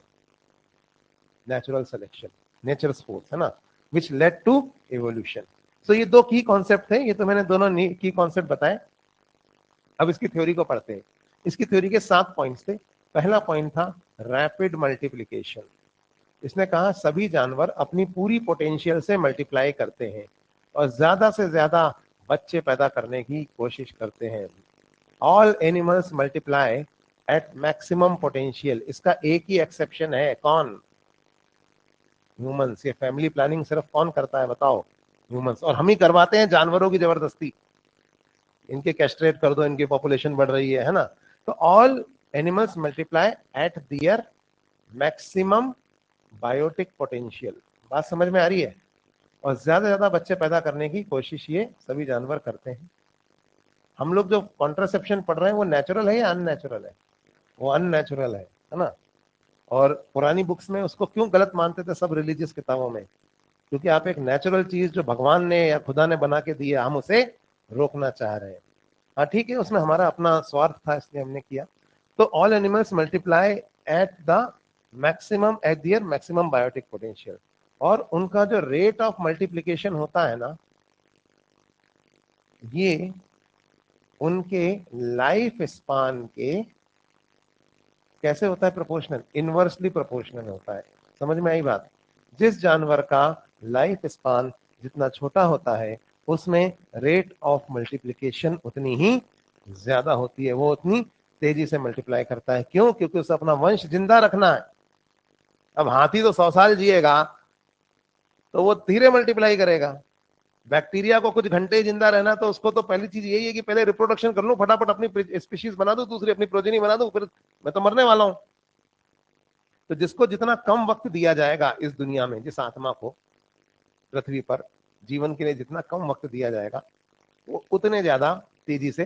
natural selection, nature's force, है ना, which led to evolution. So ये दो की कॉन्सेप्ट थे, ये तो मैंने दोनों की कॉन्सेप्ट बताए। अब इसकी थ्योरी को पढ़ते हैं। इसकी थ्योरी के 7 पॉइंट्स थे। पहला पॉइंट था रैपिड मल्टीप्लिकेशन। इसने कहा सभी जानवर अपनी पूरी पोटेंशियल से मल्टीप्लाई करते हैं और ज्यादा से ज्यादा बच्चे पैदा करने की कोशिश करते हैं। All animals multiply at maximum potential. इसका एक ही एक्सेप्शन है, कौन? ह्यूमंस। ये फैमिली प्लानिंग सिर्फ कौन करता है बताओ? ह्यूमंस। और हम ही करवाते हैं जानवरों की जबरदस्ती, इनके कैस्ट्रेट कर दो, इनकी पॉपुलेशन बढ़ रही है ना। तो all animals multiply at their maximum biotic potential. बात समझ में आ रही है? और ज्यादा से ज्यादा बच्चे पैदा करने की कोशिश ये सभी जानवर करते हैं। हम लोग जो कॉन्ट्रासेप्शन पढ़ रहे हैं वो नेचुरल है या अननेचुरल है? वो अननेचुरल है ना। और पुरानी बुक्स में उसको क्यों गलत मानते थे सब रिलीजियस किताबों में? क्योंकि आप एक नेचुरल चीज जो भगवान ने या खुदा ने बना के दी है, हम उसे रोकना चाह रहे हैं। हाँ ठीक है, उसमें हमारा अपना स्वार्थ था इसलिए हमने किया। तो all animals multiply at the maximum, at their maximum biotic potential. और उनका जो रेट ऑफ मल्टीप्लिकेशन होता है ना, ये उनके लाइफ स्पान के कैसे होता है? प्रोपोर्शनल, इनवर्सली प्रोपोर्शनल होता है। समझ में आई बात? जिस जानवर का लाइफ स्पान जितना छोटा होता है उसमें रेट ऑफ मल्टीप्लिकेशन उतनी ही ज्यादा होती है, वो उतनी तेजी से मल्टीप्लाई करता है। क्यों? क्योंकि उसे अपना वंश जिंदा रखना है। अब हाथी तो 100 साल जिएगा तो वो धीरे मल्टीप्लाई करेगा। बैक्टीरिया को कुछ घंटे जिंदा रहना, तो उसको तो पहली चीज यही है कि पहले रिप्रोडक्शन कर लूं, फटाफट अपनी स्पीशीज बना दूं, दूसरी अपनी प्रोजेनी बना दूं, फिर मैं तो मरने वाला हूं। तो जिसको जितना कम वक्त दिया जाएगा इस दुनिया में, जिस आत्मा को पृथ्वी पर जीवन के लिए जितना कम वक्त दिया जाएगा, वो उतने ज्यादा तेजी से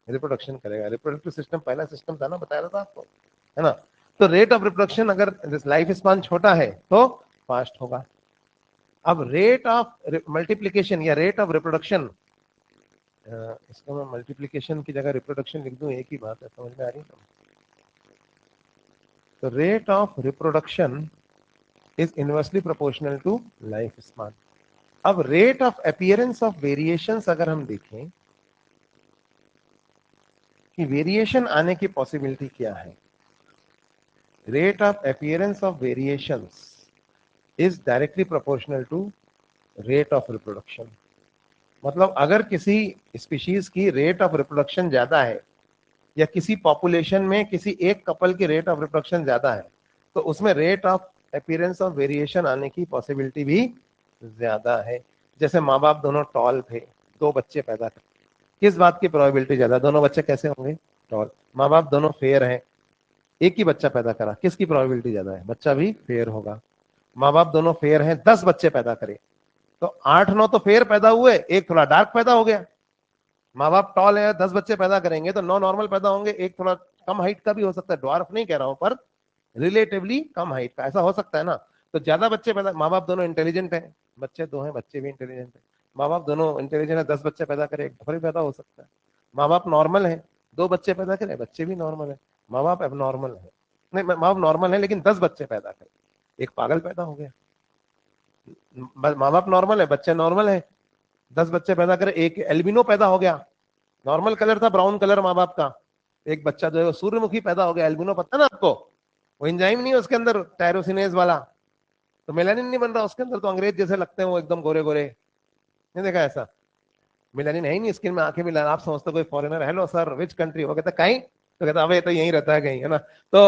रिप्रोडक्शन करेगा। रिप्रोडक्टिव सिस्टम पहला सिस्टम था ना, बताया था आपको, है ना। तो रेट ऑफ रिप्रोडक्शन, अगर लाइफ स्पान छोटा है तो फास्ट होगा। अब रेट ऑफ मल्टीप्लीकेशन या रेट ऑफ रिप्रोडक्शन, इसको मैं मल्टीप्लीकेशन की जगह रिप्रोडक्शन लिख दूं, एक ही बात है, समझ में आ रही है? तो rate of reproduction is inversely proportional to life span. अब rate of appearance of variations अगर हम देखें कि वेरिएशन आने की पॉसिबिलिटी क्या है, rate of appearance of variations is directly proportional to rate of reproduction. मतलब अगर किसी स्पीशीज की रेट ऑफ रिप्रोडक्शन ज्यादा है या किसी पॉपुलेशन में किसी एक कपल की रेट ऑफ रिप्रोडक्शन ज्यादा है तो उसमें rate of appearance of variation आने की पॉसिबिलिटी भी ज्यादा है। जैसे माँ बाप दोनों टॉल थे, दो बच्चे पैदा कर, किस बात की प्रोबेबिलिटी ज्यादा, दोनों बच्चे कैसे होंगे, टॉल। माँ बाप दोनों फेयर हैं, एक ही बच्चा पैदा करा, किसकी प्रोबेबिलिटी ज्यादा है, बच्चा भी फेयर होगा। माँ बाप दोनों फेयर हैं, 10 बच्चे पैदा करे तो 8-9 तो फेयर पैदा हुए, एक थोड़ा डार्क पैदा हो गया। माँ बाप टॉल है, 10 बच्चे पैदा करेंगे तो 9 नॉर्मल पैदा होंगे, एक थोड़ा कम हाइट का भी हो सकता है, ड्वार्फ नहीं कह रहा हूं पर रिलेटिवली कम हाइट का, ऐसा हो सकता है ना। तो ज्यादा बच्चे पैदा, माँ बाप दोनों इंटेलिजेंट है, बच्चे दो हैं, बच्चे भी इंटेलिजेंट है, माँ बाप दोनों इंटेलिजेंट है, 10 बच्चे पैदा करे, एक भी पैदा हो सकता है। माँ बाप नॉर्मल है, दो बच्चे पैदा करे, बच्चे भी नॉर्मल है। माँ बाप अब नॉर्मल है, नहीं माँ बाप नॉर्मल है लेकिन 10 बच्चे पैदा करे, एक पागल पैदा हो गया। माँ बाप नॉर्मल है, बच्चे नॉर्मल है, 10 बच्चे पैदा करे, एक एल्बिनो पैदा हो गया। नॉर्मल कलर था ब्राउन कलर माँ बाप का, एक बच्चा जो है वो सूर्यमुखी पैदा हो गया, एल्बिनो पता ना आपको, वो एंजाइम नहीं है उसके अंदर टायरोसिनेज वाला, तो मेलानिन नहीं बन रहा उसके अंदर, तो अंग्रेज जैसे लगते हैं वो एकदम गोरे गोरे, नहीं देखा ऐसा, मेलानिन है ही नहीं स्किन में, आंखें भी लाल, आप समझते कोई foreigner, hello sir which country, वो कहता कहीं, तो कहता अबे तो यहीं रहता है कहीं, है ना। तो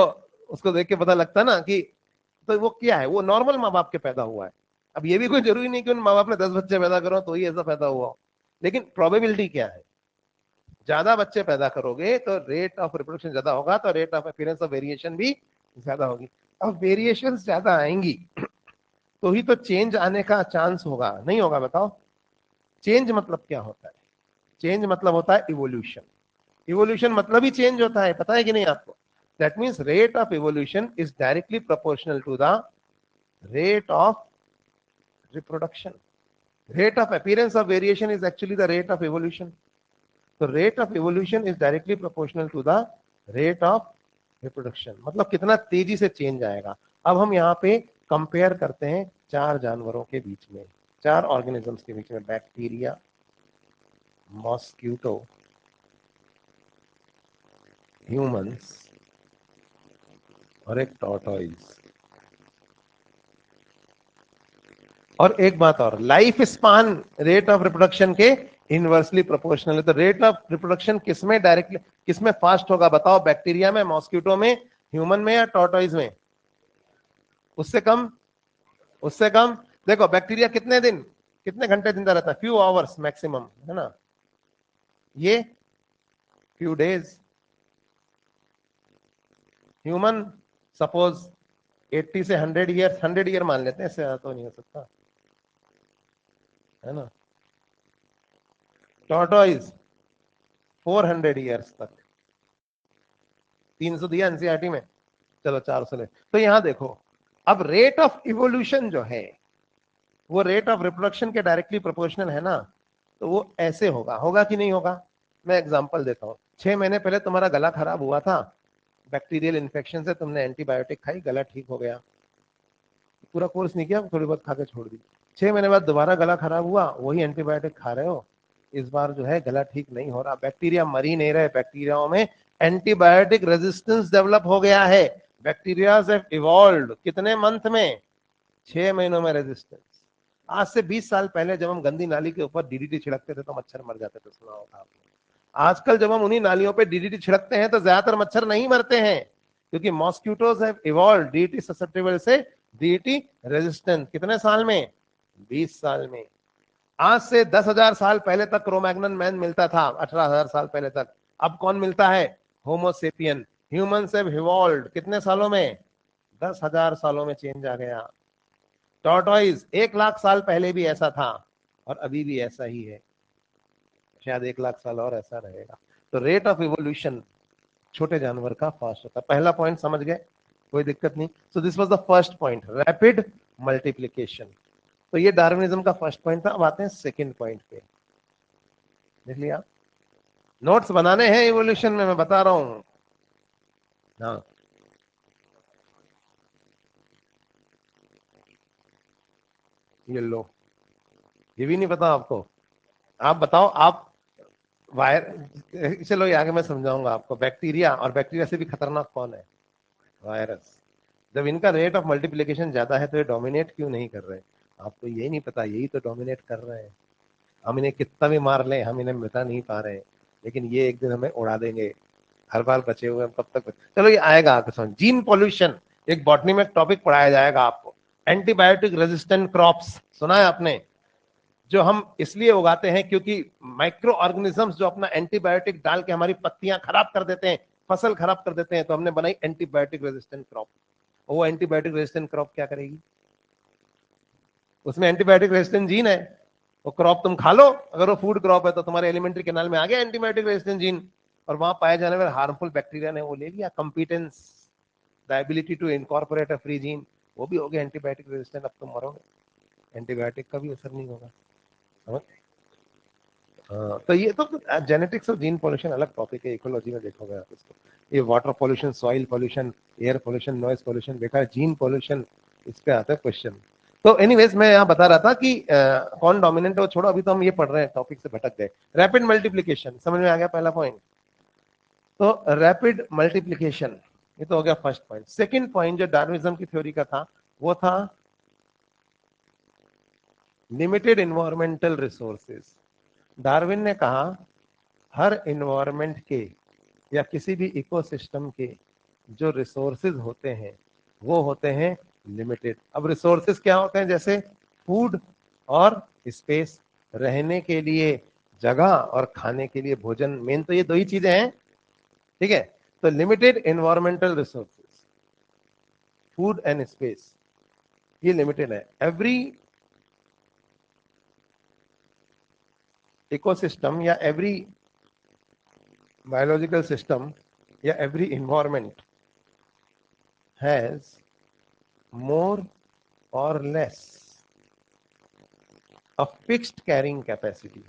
उसको देख के पता लगता है ना कि तो वो क्या है, वो नॉर्मल माँ बाप के पैदा हुआ है। अब ये भी कोई जरूरी नहीं कि उन माँ बाप ने 10 बच्चे पैदा करो तो ही ऐसा पैदा हुआ हो, लेकिन प्रोबेबिलिटी क्या है, ज्यादा बच्चे पैदा करोगे तो रेट ऑफ रिप्रोडक्शन ज्यादा होगा, तो rate of appearance of variation भी ज्यादा होगी। अब वेरिएशन ज्यादा आएंगी तो ही तो चेंज आने का चांस होगा, नहीं होगा बताओ। चेंज मतलब क्या होता है, चेंज मतलब होता है इवोल्यूशन, इवोल्यूशन मतलब ही चेंज होता है, पता है कि नहीं आपको। That means rate of evolution is directly proportional to the rate of reproduction. Rate of appearance of variation is actually the rate of evolution. So rate of evolution is directly proportional to the rate of reproduction. मतलब कितना तेजी से चेंज आएगा। अब हम यहाँ पे कंपेयर करते हैं चार जानवरों के बीच में, चार ऑर्गेनिजम्स के बीच में, बैक्टीरिया, मॉस्क्यूटो, ह्यूमंस और एक टॉर्टोइज। और एक बात और, life span rate of reproduction के इनवर्सली प्रोपोर्शनल है। तो रेट ऑफ रिप्रोडक्शन किसमें डायरेक्टली, किसमें फास्ट होगा बताओ, बैक्टीरिया में, मॉस्क्यूटो में, ह्यूमन में या टॉर्टोइज में। उससे कम, उससे कम। देखो बैक्टीरिया कितने दिन, कितने घंटे जिंदा रहता है, फ्यू आवर्स मैक्सिमम, है ना। ये फ्यू डेज। ह्यूमन सपोज 80 से 100 ईयर, 100 ईयर मान लेते हैं, इससे ज्यादा तो नहीं हो सकता, है ना। टॉर्टोइज 400 ईयर्स तक, 300 दिया एनसीईआरटी में, चलो 400 ले। तो यहां देखो, अब रेट ऑफ इवोल्यूशन जो है वो रेट ऑफ रिप्रोडक्शन के डायरेक्टली प्रोपोर्शनल है ना, तो वो ऐसे होगा, होगा कि नहीं होगा। मैं एग्जांपल देता हूँ, 6 महीने पहले तुम्हारा गला खराब हुआ था, बैक्टीरियल इन्फेक्शन से, तुमने एंटीबायोटिक खाई, गला ठीक हो गया, पूरा कोर्स नहीं किया, थोड़ी बहुत खा के छोड़ दी। 6 महीने बाद दोबारा गला खराब हुआ, वही एंटीबायोटिक खा रहे हो, इस बार जो है गला ठीक नहीं हो रहा, बैक्टीरिया मर ही नहीं रहे, बैक्टीरियाओं में एंटीबायोटिक रेजिस्टेंस डेवलप हो गया है। बैक्टीरिया इवॉल्व कितने मंथ में, 6 महीनों में रेजिस्टेंस। आज से 20 साल पहले जब हम गंदी नाली के ऊपर डीडीटी छिड़कते थे तो मच्छर मर जाते थे, सुना होगा आपने। आजकल जब हम उन्हीं नालियों पे डीडीटी छिड़कते हैं तो ज्यादातर मच्छर नहीं मरते हैं, क्योंकि mosquitoes have evolve DDT susceptible से डीडीटी रेजिस्टेंट। कितने साल में, 20 साल में। आज से 10,000 साल पहले तक क्रोमैग्नन मैन मिलता था, 18,000 साल पहले तक। अब कौन मिलता है, होमोसेपियन। ह्यूमंस हैव इवॉल्व कितने सालों में, 10,000 सालों में चेंज आ गया। टॉर्टोइज 1 लाख साल पहले भी ऐसा था और अभी भी ऐसा ही है, शायद 1 लाख साल और ऐसा रहेगा। तो रेट ऑफ इवोल्यूशन छोटे जानवर का फास्ट होता है। पहला पॉइंट समझ गए, कोई दिक्कत नहीं। So this was the first point, rapid multiplication. तो ये डार्विनिज्म का फर्स्ट पॉइंट था। अब आते हैं सेकंड पॉइंट पे, देख लिया, नोट्स बनाने हैं इवोल्यूशन में, मैं बता रहा हूं। हाँ, ये लो, ये भी नहीं पता आपको, आप बताओ आप। वायर, चलो ये आगे मैं समझाऊंगा आपको। बैक्टीरिया, और बैक्टीरिया से भी खतरनाक कौन है, वायरस। जब इनका रेट ऑफ मल्टीप्लिकेशन ज्यादा है तो ये डोमिनेट क्यों नहीं कर रहे, आपको यही नहीं पता, यही तो डोमिनेट कर रहे हैं। हम इन्हें कितना भी मार लें, हम इन्हें मिटा नहीं पा रहे हैं, लेकिन ये एक दिन हमें उड़ा देंगे। हर बार बचे हुए हम कब तक चलो ये आएगा आपके समझ। जीन पॉल्यूशन एक बॉटनी में टॉपिक पढ़ाया जाएगा आपको। एंटीबायोटिक रेजिस्टेंट क्रॉप्स सुना है आपने, जो हम इसलिए उगाते हैं क्योंकि माइक्रो ऑर्गेनिजम्स जो अपना एंटीबायोटिक डाल के हमारी पत्तियां खराब कर देते हैं, फसल खराब कर देते हैं, तो हमने बनाई एंटीबायोटिक रेजिस्टेंट क्रॉप। वो एंटीबायोटिक रेजिस्टेंट क्रॉप क्या करेगी, उसमें एंटीबायोटिक रेजिस्टेंट जीन है, वो क्रॉप तुम खा लो, अगर वो फूड क्रॉप है तो तुम्हारे एलिमेंट्री कैनाल में आ गया एंटीबायोटिक रेजिस्टेंट जीन, और वहां पाए जाने वाले हार्मफुल बैक्टीरिया ने वो ले लिया competence, the ability to incorporate a free gene, वो भी हो गया एंटीबायोटिक रेजिस्टेंट, अब तुम मरोगे, एंटीबायोटिक का भी असर नहीं होगा। समझ? तो ये तो जेनेटिक्स और जीन पॉल्यूशन अलग टॉपिक है, इकोलॉजी में देखोगे आप इसको। ये water pollution, soil pollution, air pollution, noise pollution देखा है, जीन पॉल्यूशन इस पे आता है क्वेश्चन। तो एनीवेज मैं यहाँ बता रहा था कि कौन डोमिनेंट है, छोड़ो, अभी तो हम ये पढ़ रहे हैं, टॉपिक से भटक गए। रैपिड मल्टीप्लीकेशन समझ में आ गया पहला पॉइंट। तो रैपिड मल्टीप्लीकेशन ये तो हो गया फर्स्ट पॉइंट। सेकंड पॉइंट जो डार्विनिज्म की थ्योरी का था वो था लिमिटेड इन्वायरमेंटल रिसोर्सेज। डार्विन ने कहा हर इन्वायरमेंट के या किसी भी इकोसिस्टम के जो रिसोर्सेज होते हैं वो होते हैं लिमिटेड। अब रिसोर्सेज क्या होते हैं, जैसे फूड और स्पेस, रहने के लिए जगह और खाने के लिए भोजन, मेन तो ये दो ही चीजें हैं, ठीक है। तो limited environmental resources, food and space, ये लिमिटेड है। एवरी इकोसिस्टम या एवरी बायोलॉजिकल सिस्टम या every environment has more or less a fixed carrying capacity।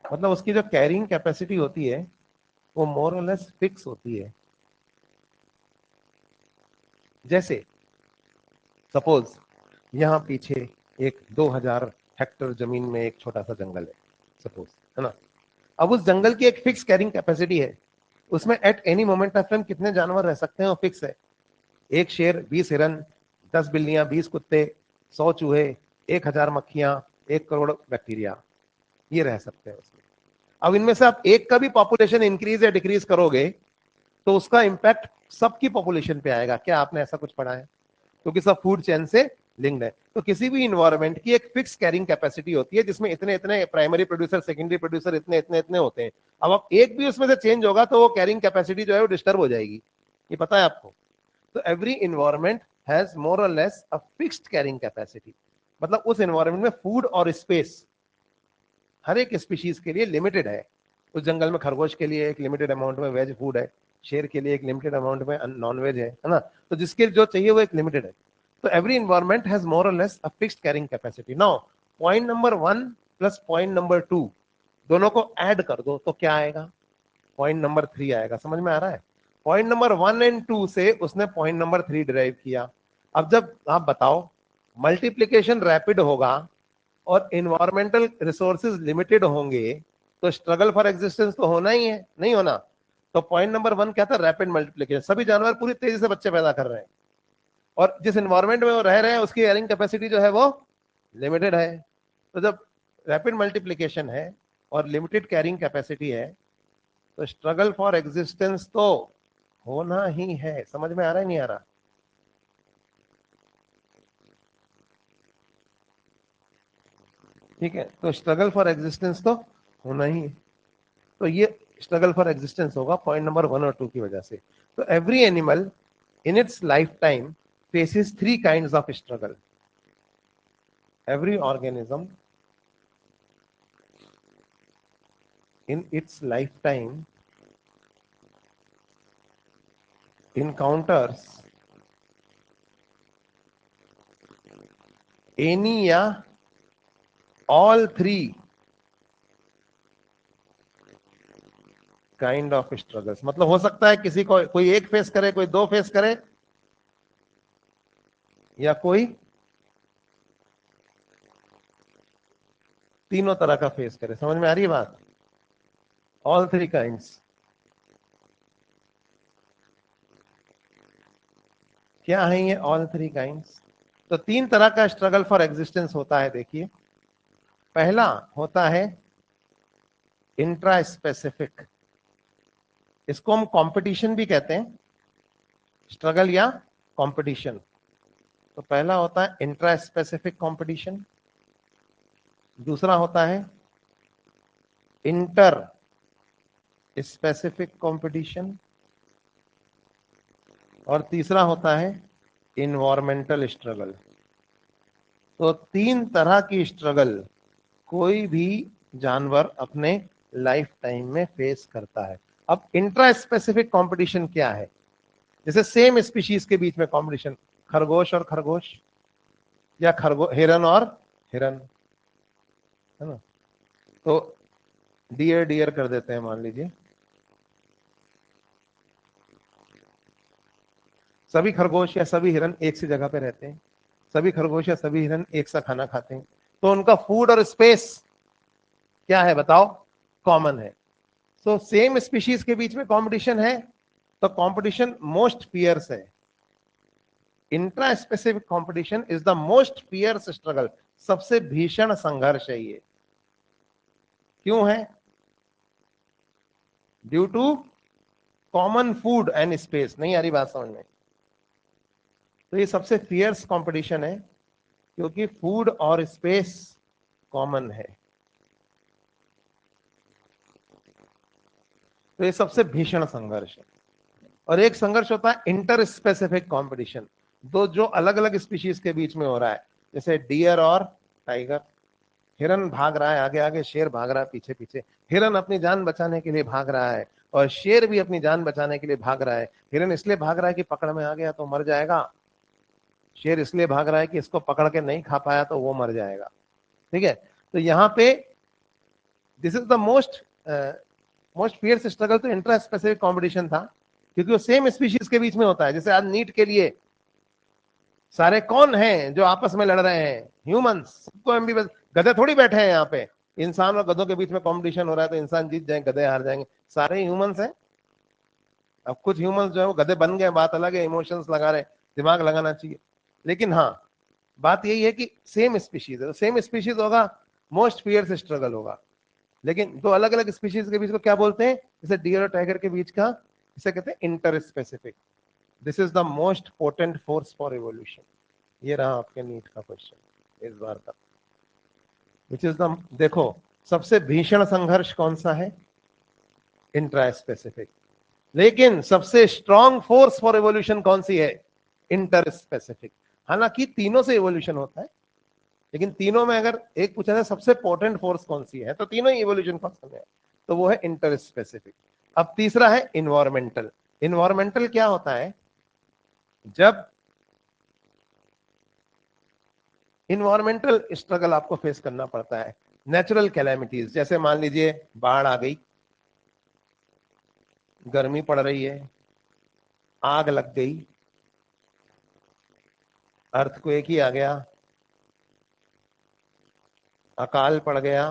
मतलब उसकी जो कैरिंग कैपेसिटी होती है वो मोर और लेस फिक्स होती है। जैसे सपोज यहाँ पीछे एक 2000 हेक्टर जमीन में एक छोटा सा जंगल है सपोज, है ना। अब उस जंगल की एक फिक्स कैरिंग कैपेसिटी है, उसमें at any moment of time कितने जानवर रह सकते हैं वो फिक्स है। एक शेर, 20 हिरन, 10 बिल्लियां, 20 कुत्ते, 100 चूहे, 1000 मक्खियां, 1 करोड़ बैक्टीरिया, ये रह सकते हैं उसमें। अब इनमें से आप एक का भी पॉपुलेशन इंक्रीज या डिक्रीज करोगे तो उसका इंपैक्ट सबकी पॉपुलेशन पे आएगा। क्या आपने ऐसा कुछ पढ़ा है? क्योंकि सब फूड चेन से लिंक्ड है। तो किसी भी इन्वायरमेंट की एक फिक्स कैरिंग कैपेसिटी होती है जिसमें इतने इतने प्राइमरी प्रोड्यूसर, सेकेंडरी प्रोड्यूसर इतने इतने इतने होते हैं। अब आप एक भी उसमें से चेंज होगा तो वो कैरिंग कैपेसिटी जो है वो डिस्टर्ब हो जाएगी, ये पता है आपको। तो एवरी इन्वायरमेंट हैज मोर और less a fixed carrying capacity. मतलब उस इन्वायरमेंट में फूड और स्पेस हर एक स्पीशीज के लिए लिमिटेड है। उस जंगल में खरगोश के लिए एक लिमिटेड अमाउंट में वेज फूड है, शेर के लिए एक लिमिटेड अमाउंट में नॉन वेज है ना। तो जिसके जो चाहिए वो एक लिमिटेड है। तो एवरी इन्वायरमेंट हैज मोर और less a fixed carrying capacity. Now point number 1 plus point number 2 दोनों को ऐड कर दो तो क्या आएगा? पॉइंट नंबर 3 आएगा। समझ में आ रहा है? पॉइंट नंबर 1 एंड 2 से उसने पॉइंट नंबर 3 डिराइव किया। अब जब आप बताओ मल्टीप्लीकेशन रैपिड होगा और इन्वायरमेंटल रिसोर्सेज लिमिटेड होंगे तो स्ट्रगल फॉर एग्जिस्टेंस तो होना ही है, नहीं होना? तो पॉइंट नंबर 1 क्या था? Rapid multiplication. सभी जानवर पूरी तेजी से बच्चे पैदा कर रहे हैं और जिस एनवायरमेंट में वो रह रहे हैं उसकी कैरिंग कैपेसिटी जो है वो लिमिटेड है। तो जब रैपिड मल्टीप्लिकेशन है और लिमिटेड कैरिंग कैपेसिटी है तो स्ट्रगल फॉर एग्जिस्टेंस तो होना ही है। समझ में आ रहा है नहीं आ रहा? ठीक है, तो स्ट्रगल फॉर एग्जिस्टेंस तो होना ही है। तो ये स्ट्रगल फॉर एग्जिस्टेंस होगा पॉइंट नंबर 1 और 2 की वजह से। तो every animal in its life time faces 3 kinds of struggle. Every organism in its lifetime encounters any या all 3 काइंड ऑफ स्ट्रगल्स। मतलब हो सकता है किसी को कोई एक फेस करे, कोई 2 फेस करे, या कोई तीनों तरह का फेस करे। समझ में आ रही है बात? ऑल 3 काइंड्स क्या है ये ऑल 3 काइंड्स? तो 3 तरह का स्ट्रगल फॉर एग्जिस्टेंस होता है। देखिए, पहला होता है इंट्रा स्पेसिफिक, इसको हम कंपटीशन भी कहते हैं, स्ट्रगल या कंपटीशन। तो पहला होता है इंट्रा स्पेसिफिक कंपटीशन, दूसरा होता है इंटर स्पेसिफिक कंपटीशन, और तीसरा होता है इन्वायरमेंटल स्ट्रगल। तो तीन तरह की स्ट्रगल कोई भी जानवर अपने लाइफ टाइम में फेस करता है। अब इंट्रा स्पेसिफिक कंपटीशन क्या है? जैसे सेम स्पीशीज के बीच में कंपटीशन, खरगोश और खरगोश, या हिरन और हिरन, है ना। तो डियर डियर कर देते हैं, मान लीजिए सभी खरगोश या सभी हिरन एक सी जगह पे रहते हैं, सभी खरगोश या सभी हिरन एक सा खाना खाते हैं, तो उनका फूड और स्पेस क्या है बताओ? कॉमन है। सो सेम स्पीशीज के बीच में कंपटीशन है, तो कंपटीशन मोस्ट फियर्स है। Intra specific competition is the most fierce struggle, सबसे भीषण संघर्ष है ये। क्यों है? Due to common food and space. नहीं आ रही बात समझ में? तो ये सबसे फियर्स कंपटीशन है क्योंकि फूड और स्पेस कॉमन है। तो ये सबसे भीषण संघर्ष है। और एक संघर्ष होता है इंटर स्पेसिफिक कंपटीशन, दो जो अलग अलग स्पीशीज के बीच में हो रहा है, जैसे डियर और टाइगर। हिरन भाग रहा है आगे आगे, शेर भाग रहा है पीछे पीछे। हिरन अपनी जान बचाने के लिए भाग रहा है और शेर भी अपनी जान बचाने के लिए भाग रहा है। हिरन इसलिए भाग रहा है कि पकड़ में आ गया तो मर जाएगा, शेर इसलिए भाग रहा है कि इसको पकड़ के नहीं खा पाया तो वो मर जाएगा। ठीक है, तो यहाँ पे this is the most fierce struggle. तो इंट्रा स्पेसिफिक कॉम्पिटिशन था क्योंकि वो सेम स्पीशीज के बीच में होता है। जैसे आज नीट के लिए सारे कौन हैं जो आपस में लड़ रहे हैं? ह्यूमंस। सबको एमबीबीएस, गधे थोड़ी बैठे हैं यहाँ पे। इंसान और गधों के बीच में कंपटीशन हो रहा है तो इंसान जीत जाएंगे, गधे हार जाएंगे, सारे ह्यूमंस हैं। अब कुछ ह्यूमंस जो है वो गधे बन गए, बात अलग है, इमोशंस लगा रहे, दिमाग लगाना चाहिए। लेकिन हाँ, बात यही है कि सेम स्पीशीज है, तो सेम स्पीशीज होगा, मोस्ट फियर्स स्ट्रगल होगा। लेकिन दो अलग अलग स्पीशीज के बीच को क्या बोलते हैं? जैसे डियर और टाइगर के बीच का, इसे कहते हैं inter specific. This is the most potent force for evolution. ये रहा आपके नीट का क्वेश्चन इस बार का, विच इज द, देखो सबसे भीषण संघर्ष कौन सा है? Intra specific. लेकिन सबसे स्ट्रॉन्ग फोर्स फॉर एवोल्यूशन कौन सी है? Inter specific. हालांकि तीनों से एवोल्यूशन होता है, लेकिन तीनों में अगर एक पूछा जाए सबसे पोटेंट फोर्स कौन सी है, तो तीनों ही इवोल्यूशन फंक्शन है, तो वो है इंटर स्पेसिफिक। अब तीसरा है इन्वायरमेंटल। इन्वायरमेंटल क्या होता है? जब इन्वायरमेंटल स्ट्रगल आपको फेस करना पड़ता है, नेचुरल कैलेमिटीज, जैसे मान लीजिए बाढ़ आ गई, गर्मी पड़ रही है, आग लग गई, अर्थक्वेक ही आ गया, अकाल पड़ गया।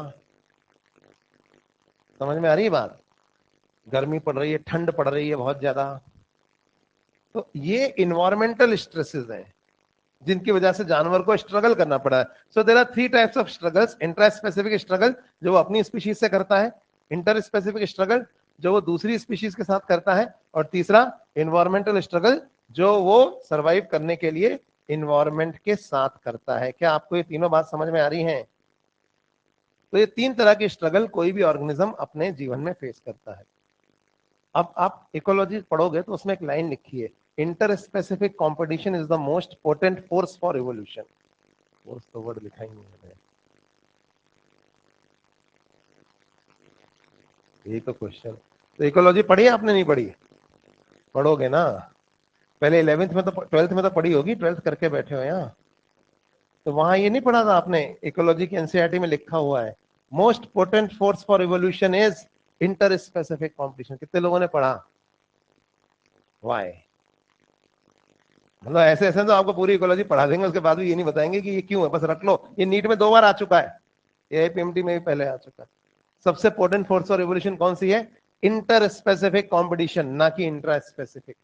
समझ में आ रही है बात? गर्मी पड़ रही है, ठंड पड़ रही है बहुत ज्यादा, तो ये इन्वायरमेंटल स्ट्रेसेस हैं जिनकी वजह से जानवर को स्ट्रगल करना पड़ा है। So there are three types of struggles. Intra specific struggle जो वो अपनी स्पीशीज से करता है, इंटर स्पेसिफिक स्ट्रगल जो वो दूसरी स्पीशीज के साथ करता है, और तीसरा इन्वायरमेंटल स्ट्रगल जो वो सरवाइव करने के लिए इन्वायरमेंट के साथ करता है। क्या आपको ये तीनों बात समझ में आ रही हैं? तो ये तीन तरह की स्ट्रगल कोई भी ऑर्गेनिज्म अपने जीवन में फेस करता है। अब आप इकोलॉजी पढ़ोगे तो उसमें एक लाइन लिखी है, inter specific competition is the most potent force for evolution. Force तो वर्ड लिखा ही नहीं है, यही तो क्वेश्चन। तो इकोलॉजी पढ़ी है आपने? नहीं पढ़ी? पढ़ोगे ना, पहले 11th में तो 12th में तो पढ़ी होगी, 12th करके बैठे हो यहाँ। तो वहां ये नहीं पढ़ा था आपने? इकोलॉजी की एनसीईआरटी में लिखा हुआ है most potent force for evolution is inter specific competition. कितने लोगों ने पढ़ा? वाई? मतलब ऐसे ऐसे तो आपको पूरी इकोलॉजी पढ़ा देंगे, उसके बाद भी ये नहीं बताएंगे कि ये क्यों है। बस रख लो, ये नीट में 2 बार आ चुका है, एआईपीएमटी में भी पहले आ चुका है। सबसे पोटेंट फोर्स और रिवोल्यूशन कौन सी है? इंटर स्पेसिफिक कॉम्पिटिशन, ना कि इंट्रा स्पेसिफिक।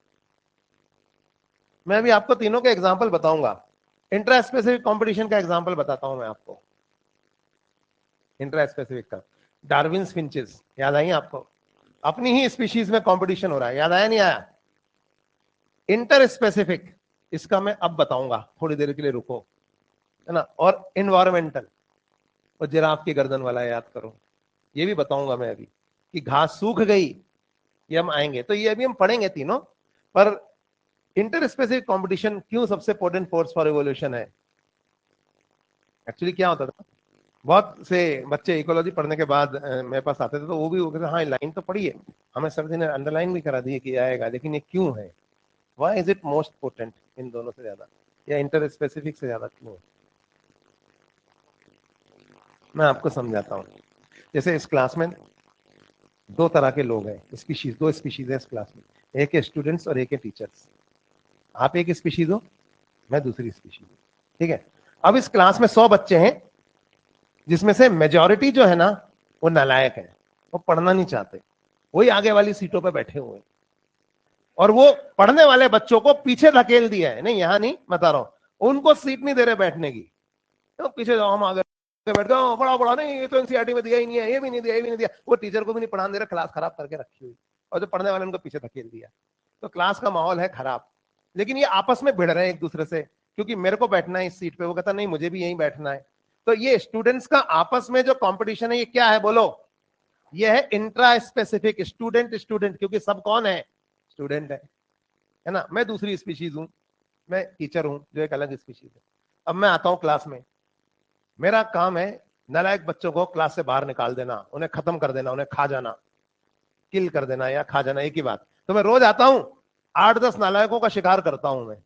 मैं अभी आपको तीनों के एग्जाम्पल बताऊंगा। इंट्रा स्पेसिफिक कॉम्पिटिशन का एग्जाम्पल बताता हूं मैं आपको। इंट्रा स्पेसिफिक का। डार्विन फिंचेस याद आई आपको? अपनी ही स्पीशीज में कंपटीशन हो रहा है, याद आया नहीं आया? इंटर स्पेसिफिक, इसका मैं अब बताऊंगा, थोड़ी देर के लिए रुको, है ना। और इन्वायरमेंटल, और जिराफ की गर्दन वाला याद करो, ये भी बताऊंगा मैं अभी कि घास सूख गई, ये हम आएंगे, तो ये अभी हम पढ़ेंगे तीनों। पर इंटर स्पेसिफिक कॉम्पिटिशन क्यों सबसे पोटेंट फोर्स फॉर एवोल्यूशन है? एक्चुअली क्या होता था, बहुत से बच्चे इकोलॉजी पढ़ने के बाद मेरे पास आते थे, तो वो भी वो कहते हाँ लाइन तो पढ़ी है, हमें सर जी ने अंडरलाइन भी करा दी है कि आएगा, लेकिन ये क्यों है, why is it most potent in दोनों से ज्यादा, या इंटर स्पेसिफिक से ज्यादा क्यों है? मैं आपको समझाता हूँ। जैसे इस क्लास में दो तरह के लोग हैं, स्पीशीज, दो स्पीशीज है इस क्लास में, एक है स्टूडेंट्स और एक है टीचर्स। आप एक स्पीशीज हो, मैं दूसरी स्पीशीज हूँ, ठीक है। अब इस क्लास में 100 बच्चे हैं, जिसमें से मेजॉरिटी जो है ना वो नालायक है, वो पढ़ना नहीं चाहते, वही आगे वाली सीटों पे बैठे हुए हैं, और वो पढ़ने वाले बच्चों को पीछे धकेल दिया है, नहीं यहां नहीं बता रहा हूं, उनको सीट नहीं दे रहे बैठने की, तो पीछे जाओ, हम आगे बैठ गए, बड़ा बड़ा नहीं ये तो एनसीईआरटी में दिया ही नहीं है, ये भी नहीं दिया, ये भी नहीं दिया, वो टीचर को भी नहीं पढ़ाने दे रहे, क्लास खराब करके रखी हुई, और जो पढ़ने वाले उनको पीछे धकेल दिया, तो क्लास का माहौल है खराब। लेकिन ये आपस में भिड़ रहे हैं एक दूसरे से, क्योंकि मेरे को बैठना है इस सीट पे, वो कहता नहीं मुझे भी यहीं बैठना है। तो ये स्टूडेंट्स का आपस में जो कंपटीशन है, ये क्या है बोलो? ये है इंट्रा स्पेसिफिक, स्टूडेंट स्टूडेंट, क्योंकि सब कौन है? स्टूडेंट है ना। मैं दूसरी स्पीशीज हूं, मैं टीचर हूं जो एक अलग स्पीशीज है। अब मैं आता हूं क्लास में, मेरा काम है नालायक बच्चों को क्लास से बाहर निकाल देना, उन्हें खत्म कर देना, उन्हें खा जाना, किल कर देना या खा जाना, एक ही बात। तो मैं रोज आता हूं, 8-10 नालायकों का शिकार करता हूं मैं,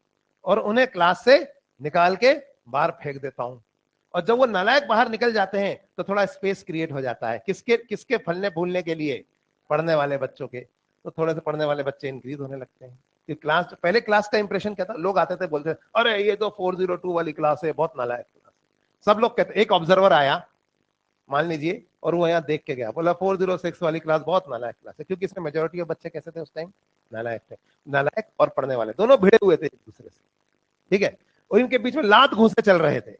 और उन्हें क्लास से निकाल के बाहर फेंक देता हूं। और जब वो नालायक बाहर निकल जाते हैं तो थोड़ा स्पेस क्रिएट हो जाता है, किसके किसके फलने फूलने के लिए? पढ़ने वाले बच्चों के। तो थोड़े से पढ़ने वाले बच्चे इंक्रीज होने लगते हैं कि क्लास, पहले क्लास का इंप्रेशन क्या था, लोग आते थे बोलते थे अरे ये तो 402 वाली क्लास है, बहुत नालायक क्लास है, सब लोग कहते। एक ऑब्जर्वर आया मान लीजिए, और वो यहाँ देख के गया, बोला 406 वाली क्लास बहुत नालायक क्लास है, क्योंकि इसमें मेजोरिटी ऑफ बच्चे कैसे थे उस टाइम? नालायक थे। नालायक और पढ़ने वाले दोनों भिड़े हुए थे एक दूसरे से, ठीक है, और इनके बीच में लात घूंसे चल रहे थे,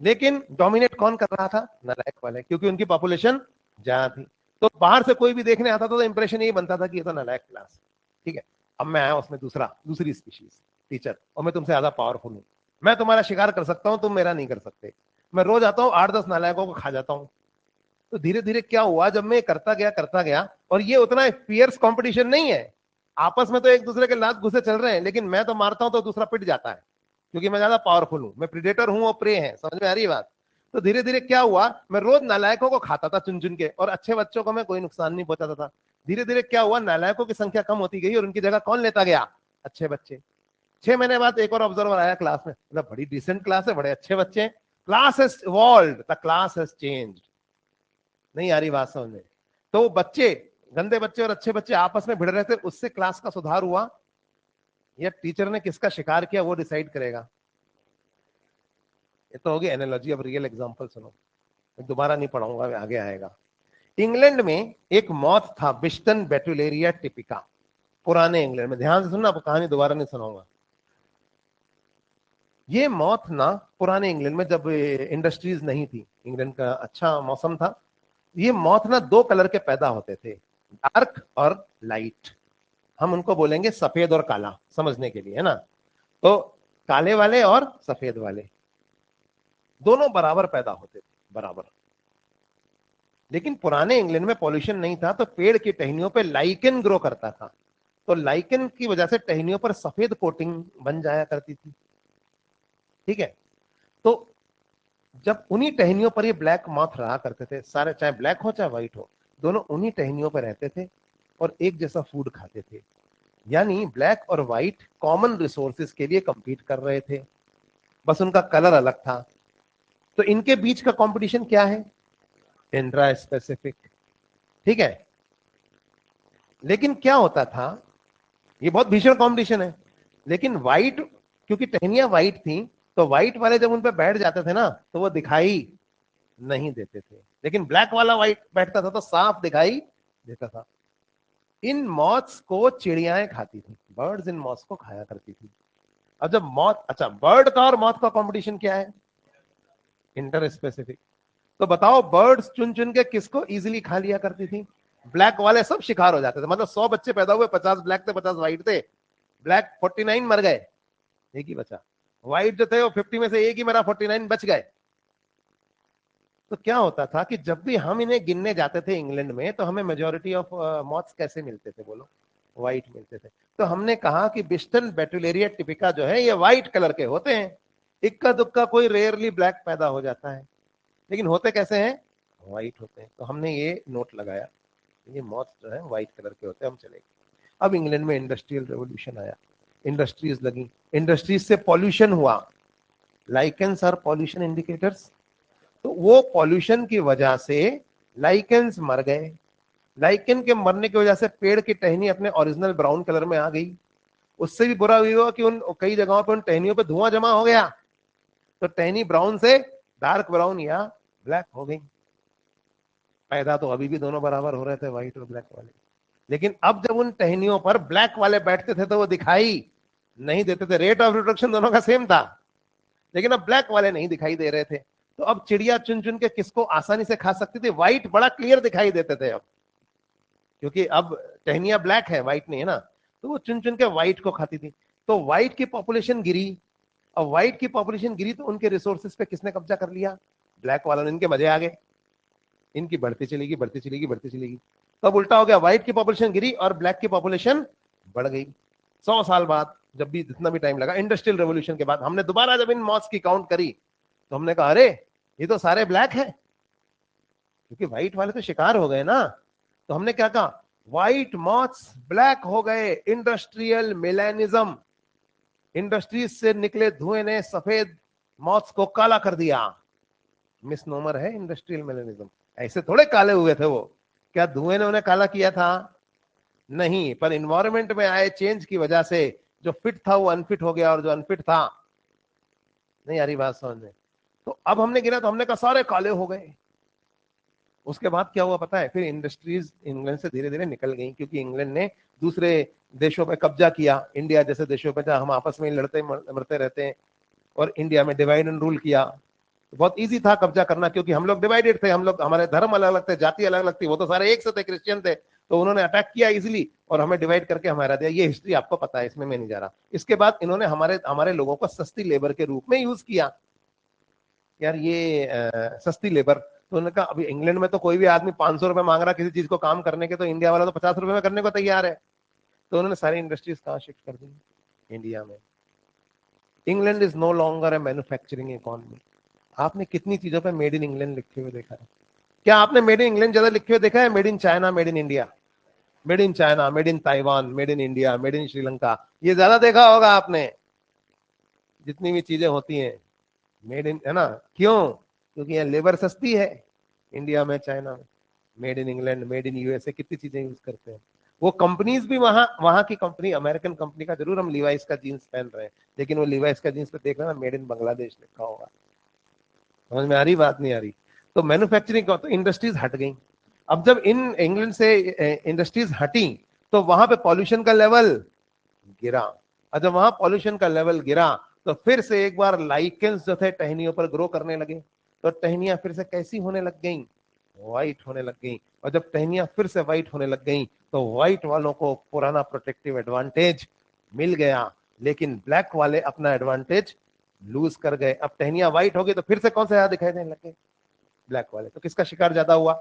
लेकिन डोमिनेट कौन कर रहा था? नालायक वाले, क्योंकि उनकी पॉपुलेशन ज्यादा थी। तो बाहर से कोई भी देखने आता था तो इंप्रेशन यही बनता था कि ये तो नालायक क्लास, ठीक है। अब मैं आया उसमें दूसरी स्पीशीज, टीचर, और मैं तुमसे ज्यादा पावरफुल हूं, मैं तुम्हारा शिकार कर सकता हूं, तुम मेरा नहीं कर सकते। मैं रोज आता हूं, 8-10 नालायकों को खा जाता हूं। तो धीरे धीरे क्या हुआ, जब मैं करता गया, और ये उतना फियर्स कंपटीशन नहीं है, आपस में तो एक दूसरे के लात घुसे चल रहे हैं, लेकिन मैं तो मारता हूं तो दूसरा पिट जाता है, क्योंकि मैं ज्यादा पावरफुल हूं, मैं प्रीडेटर हूं और प्रे है, समझ में आ रही है बात? तो धीरे धीरे क्या हुआ, मैं रोज नालायकों को खाता था चुन चुन के, और अच्छे बच्चों को मैं कोई नुकसान नहीं पहुंचाता था। धीरे धीरे क्या हुआ, नालायकों की संख्या कम होती गई, और उनकी जगह कौन लेता गया? अच्छे बच्चे। 6 महीने बाद एक और ऑब्जर्वर आया क्लास में, मतलब बड़ी डिसेंट क्लास है, बड़े अच्छे बच्चे हैं, class has evolved, the class has changed. नहीं आ रही बात समझ में? तो वो बच्चे, गंदे बच्चे और अच्छे बच्चे आपस में भिड़ रहे थे, उससे क्लास का सुधार हुआ, या टीचर ने किसका शिकार किया वो डिसाइड करेगा। ये तो होगी एनालॉजी, अब रियल एग्जांपल सुनो, दोबारा नहीं पढ़ाऊंगा, आगे आएगा। इंग्लैंड में एक मॉथ था, बिस्टन बेटुलेरिया टिपिका, पुराने इंग्लैंड में, ध्यान से सुनना, कहानी दोबारा नहीं सुनाऊंगा। ये मॉथ ना पुराने इंग्लैंड में, जब इंडस्ट्रीज नहीं थी, इंग्लैंड का अच्छा मौसम था, ये मॉथ ना 2 कलर के पैदा होते थे, डार्क और लाइट। हम उनको बोलेंगे सफेद और काला, समझने के लिए, है ना। तो काले वाले और सफेद वाले दोनों बराबर पैदा होते थे, बराबर। लेकिन पुराने इंग्लैंड में पॉल्यूशन नहीं था, तो पेड़ की टहनियों पे लाइकेन ग्रो करता था, तो लाइकेन की वजह से टहनियों पर सफेद कोटिंग बन जाया करती थी, ठीक है। तो जब उन्हीं टहनियों पर ये ब्लैक मॉथ रहा करते थे सारे, चाहे ब्लैक हो चाहे व्हाइट हो, दोनों उन्हीं टहनियों पर रहते थे और एक जैसा फूड खाते थे। यानी ब्लैक और व्हाइट कॉमन रिसोर्सेज के लिए कंपीट कर रहे थे, बस उनका कलर अलग था। तो इनके बीच का कंपटीशन क्या है? इंट्रा स्पेसिफिक, ठीक है। लेकिन क्या होता था, ये बहुत भीषण कंपटीशन है, लेकिन व्हाइट, क्योंकि टहनियां व्हाइट थी, तो व्हाइट वाले जब उन पर बैठ जाते थे ना, तो वो दिखाई नहीं देते थे, लेकिन ब्लैक वाला व्हाइट बैठता था तो साफ दिखाई देता था। इन मॉथ्स को चिड़ियाएं खाती थी, बर्ड्स इन मॉथ्स को खाया करती थी। अब जब मॉथ, अच्छा, बर्ड का और मॉथ का कंपटीशन क्या है? Inter specific. तो बताओ बर्ड्स चुन चुन के किसको इजीली खा लिया करती थी? ब्लैक वाले सब शिकार हो जाते थे। मतलब 100 बच्चे पैदा हुए, 50 ब्लैक थे, 50 व्हाइट थे। ब्लैक 49 मर गए, एक ही बचा। व्हाइट जो थे वो 50 में से एक ही मरा, 49 बच गए। तो क्या होता था कि जब भी हम इन्हें गिनने जाते थे इंग्लैंड में, तो हमें मेजोरिटी ऑफ मॉथ्स कैसे मिलते थे बोलो? व्हाइट मिलते थे। तो हमने कहा कि बिस्टन बेटुलेरिया टिपिका जो है ये व्हाइट कलर के होते हैं। इक्का दुक्का कोई रेयरली ब्लैक पैदा हो जाता है, लेकिन होते कैसे हैं? व्हाइट होते हैं। तो हमने ये नोट लगाया, ये मॉथ्स जो है व्हाइट कलर के होते हैं, हम चले गए। अब इंग्लैंड में इंडस्ट्रियल रेवोल्यूशन आया, इंडस्ट्रीज लगी, इंडस्ट्रीज से पॉल्यूशन हुआ। Lichens are pollution indicators. तो वो पॉल्यूशन की वजह से लाइकेंस मर गए। लाइकेन के मरने की वजह से पेड़ की टहनी अपने ओरिजिनल ब्राउन कलर में आ गई। उससे भी बुरा हुआ कि उन कई जगहों पर उन टहनियों पर धुआं जमा हो गया, तो टहनी ब्राउन से डार्क ब्राउन या ब्लैक हो गई। पैदा तो अभी भी दोनों बराबर हो रहे थे, व्हाइट और ब्लैक वाले। लेकिन अब जब उन टहनियों पर ब्लैक वाले बैठते थे तो वो दिखाई नहीं देते थे। रेट ऑफ रिप्रोडक्शन दोनों का सेम था, लेकिन अब ब्लैक वाले नहीं दिखाई दे रहे थे। तो अब चिड़िया चुन चुन के किसको आसानी से खा सकती थी? व्हाइट बड़ा क्लियर दिखाई देते थे अब, क्योंकि अब टहनिया ब्लैक है, व्हाइट नहीं है ना। तो वो चुन चुन के व्हाइट को खाती थी। तो व्हाइट की पॉपुलेशन गिरी। और व्हाइट की पॉपुलेशन गिरी तो उनके रिसोर्सेज पे किसने कब्जा कर लिया? ब्लैक वालों ने। इनके मजे आ गए, इनकी बढ़ती चलेगी बढ़ती चलेगी बढ़ती चलेगी। तो अब उल्टा हो गया, व्हाइट की पॉपुलेशन गिरी और ब्लैक की पॉपुलेशन बढ़ गई। 100 साल बाद, जब भी जितना भी टाइम लगा, इंडस्ट्रियल रेवोल्यूशन के बाद हमने दोबारा जब इन मॉथ्स की काउंट करी, तो हमने कहा अरे ये तो सारे ब्लैक हैं, क्योंकि व्हाइट वाले तो शिकार हो गए ना। तो हमने क्या कहा? व्हाइट मॉथ्स ब्लैक हो गए, इंडस्ट्रियल मेलानिज्म। इंडस्ट्रीज से निकले धुएं ने सफेद मॉथ्स को काला कर दिया। मिसनोमर है इंडस्ट्रियल मेलानिज्म। ऐसे थोड़े काले हुए थे वो, क्या धुएं ने उन्हें काला किया था? नहीं, पर इन्वायरमेंट में आए चेंज की वजह से जो फिट था वो अनफिट हो गया, और जो अनफिट था, नहीं आ रही बात समझ में? तो अब हमने गिना तो हमने कहा सारे काले हो गए। उसके बाद क्या हुआ पता है? फिर इंडस्ट्रीज इंग्लैंड से धीरे धीरे निकल गई, क्योंकि इंग्लैंड ने दूसरे देशों पे कब्जा किया, इंडिया जैसे देशों पे जहां हम आपस में लड़ते मरते रहते हैं, और इंडिया में डिवाइड एंड रूल किया। बहुत इजी था कब्जा करना, क्योंकि हम लोग डिवाइडेड थे, हम लोग, हमारे धर्म अलग अलग थे, जाति अलग अलग थी। वो तो सारे एक से थे, क्रिश्चियन थे। तो उन्होंने अटैक किया इजिली और हमें डिवाइड करके हमारा दिया। ये हिस्ट्री आपको पता है, इसमें मैं नहीं जा रहा। इसके बाद इन्होंने हमारे हमारे लोगों को सस्ती लेबर के रूप में यूज किया। यार ये सस्ती लेबर। तो उन्होंने कहा अभी इंग्लैंड में तो कोई भी आदमी 500 रुपए मांग रहा किसी चीज को काम करने के, तो इंडिया वाला तो 50 रुपए में करने को तैयार है। तो उन्होंने सारी इंडस्ट्रीज कहाँ शिफ्ट कर दी? इंडिया में। England is no longer a manufacturing economy. आपने कितनी चीजों पे मेड इन इंग्लैंड लिखे हुए देखा है? क्या आपने मेड इन इंग्लैंड ज्यादा लिखे हुए देखा है? Made in China, made in India, made in China, made in Taiwan, made in India, made in Sri Lanka, ये ज्यादा देखा होगा आपने। जितनी भी चीजें होती हैं मेड इन, है ना? क्यों? क्योंकि यहाँ लेबर सस्ती है। इंडिया में, चाइना में। Made in England, made in USA, कितनी चीजें यूज करते हैं। वो कंपनीज भी वहां, वहां की कंपनी, अमेरिकन कंपनी का, जरूर हम लिवाइस का जीन्स पहन रहे हैं, लेकिन वो लिवाइस का जीन्स पे देख रहे हैं ना, मेड इन बांग्लादेश लिखा होगा। समझ में आ रही बात? नहीं आ रही? तो मैन्युफैक्चरिंग का, तो इंडस्ट्रीज हट गई। अब जब इन इंग्लैंड से इंडस्ट्रीज हटी, तो वहां पे पॉल्यूशन का लेवल गिरा। और जब वहां पॉल्यूशन का लेवल गिरा, तो फिर से एक बार लाइकेंस जो थे टहनियों पर ग्रो करने लगे। तो टहनियां फिर से कैसी होने लग गई? व्हाइट होने लग गई। और जब टहनियां फिर से व्हाइट होने लग गई, तो व्हाइट वालों को पुराना प्रोटेक्टिव एडवांटेज मिल गया, लेकिन ब्लैक वाले अपना एडवांटेज लूज कर गए। अब टहनियां व्हाइट हो गई, तो फिर से कौन सा ज्यादा दिखाई देने लगे? ब्लैक वाले। तो किसका शिकार ज्यादा हुआ?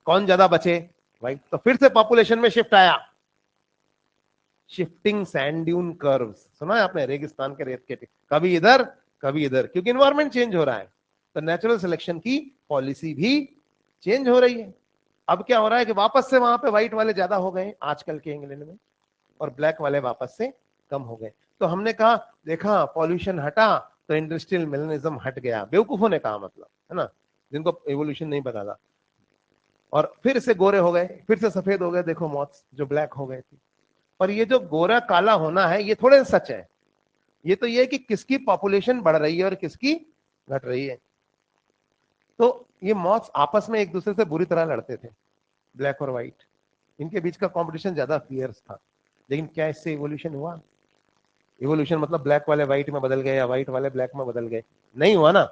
कौन ज्यादा बचे? व्हाइट। तो फिर से पॉपुलेशन में शिफ्ट आया। शिफ्टिंग सैंड ड्यून कर्व्स सुना है आपने? रेगिस्तान के रेत के कभी इधर कभी इधर, क्योंकि इन्वायरमेंट चेंज हो रहा है। तो नेचुरल सिलेक्शन की पॉलिसी भी चेंज हो रही है। अब क्या हो रहा है कि वापस से वहां पे व्हाइट वाले ज्यादा हो गए आजकल के इंग्लैंड में, और ब्लैक वाले वापस से कम हो गए। तो हमने कहा देखा, पॉल्यूशन हटा तो इंडस्ट्रियल मेलनिज्म हट गया। बेवकूफों ने कहा, मतलब, है ना, जिनको एवोल्यूशन नहीं पता था। और फिर से गोरे हो गए, फिर से सफेद हो गए। देखो मॉथ्स जो ब्लैक हो गए थे। और ये जो गोरा काला होना है, ये थोड़े सच है। ये तो ये है कि किसकी पॉपुलेशन बढ़ रही है और किसकी घट रही है। तो ये मॉथ्स आपस में एक दूसरे से बुरी तरह लड़ते थे, ब्लैक और व्हाइट। इनके बीच का कंपटीशन ज्यादा फियर्स था। लेकिन क्या इससे इवोल्यूशन हुआ? इवोल्यूशन मतलब ब्लैक वाले व्हाइट में बदल गए या व्हाइट वाले ब्लैक में बदल गए? नहीं हुआ ना।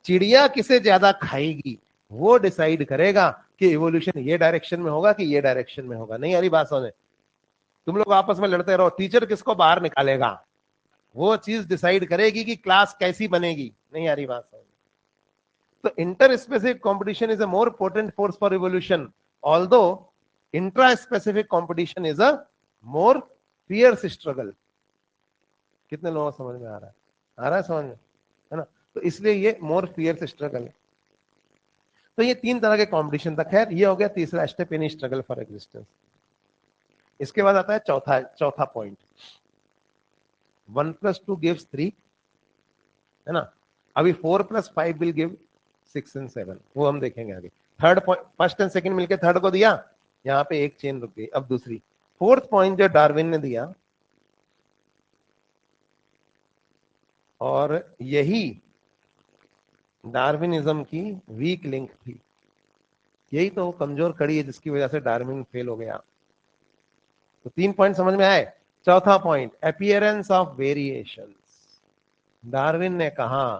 चिड़िया किसे ज्यादा खाएगी, वो डिसाइड करेगा कि इवोल्यूशन ये डायरेक्शन में होगा कि ये डायरेक्शन में होगा। नहीं आ रही बात समझ? तुम लोग आपस में लड़ते रहो, टीचर किसको बाहर निकालेगा वो चीज डिसाइड करेगी कि क्लास कैसी बनेगी। नहीं आ रही बात समझ? तो inter specific competition is a more potent force for evolution, although intra specific competition is a more fierce struggle. कितने लोगों को समझ में आ रहा है? आ रहा है समझ में? है ना? तो इसलिए ये मोर फियर्स स्ट्रगल है। तो ये तीन तरह के कॉम्पिटिशन तक है। ये हो गया तीसरा step in struggle for existence. इसके बाद आता है चौथा पॉइंट, 1 + 2 gives 3, है ना? अभी 4 + 5 will give 6 and 7, वो हम देखेंगे आगे। Third point, first and second मिलके थर्ड को दिया, यहाँ पे एक चेन रुक गई। अब दूसरी फोर्थ पॉइंट जो डार्विन ने दिया, और यही डार्विनिज्म की वीक लिंक थी, यही तो कमजोर कड़ी है जिसकी वजह से डार्विन फेल हो गया। तो 3 पॉइंट समझ में आए। चौथा point, appearance of variations. Darwin ने कहा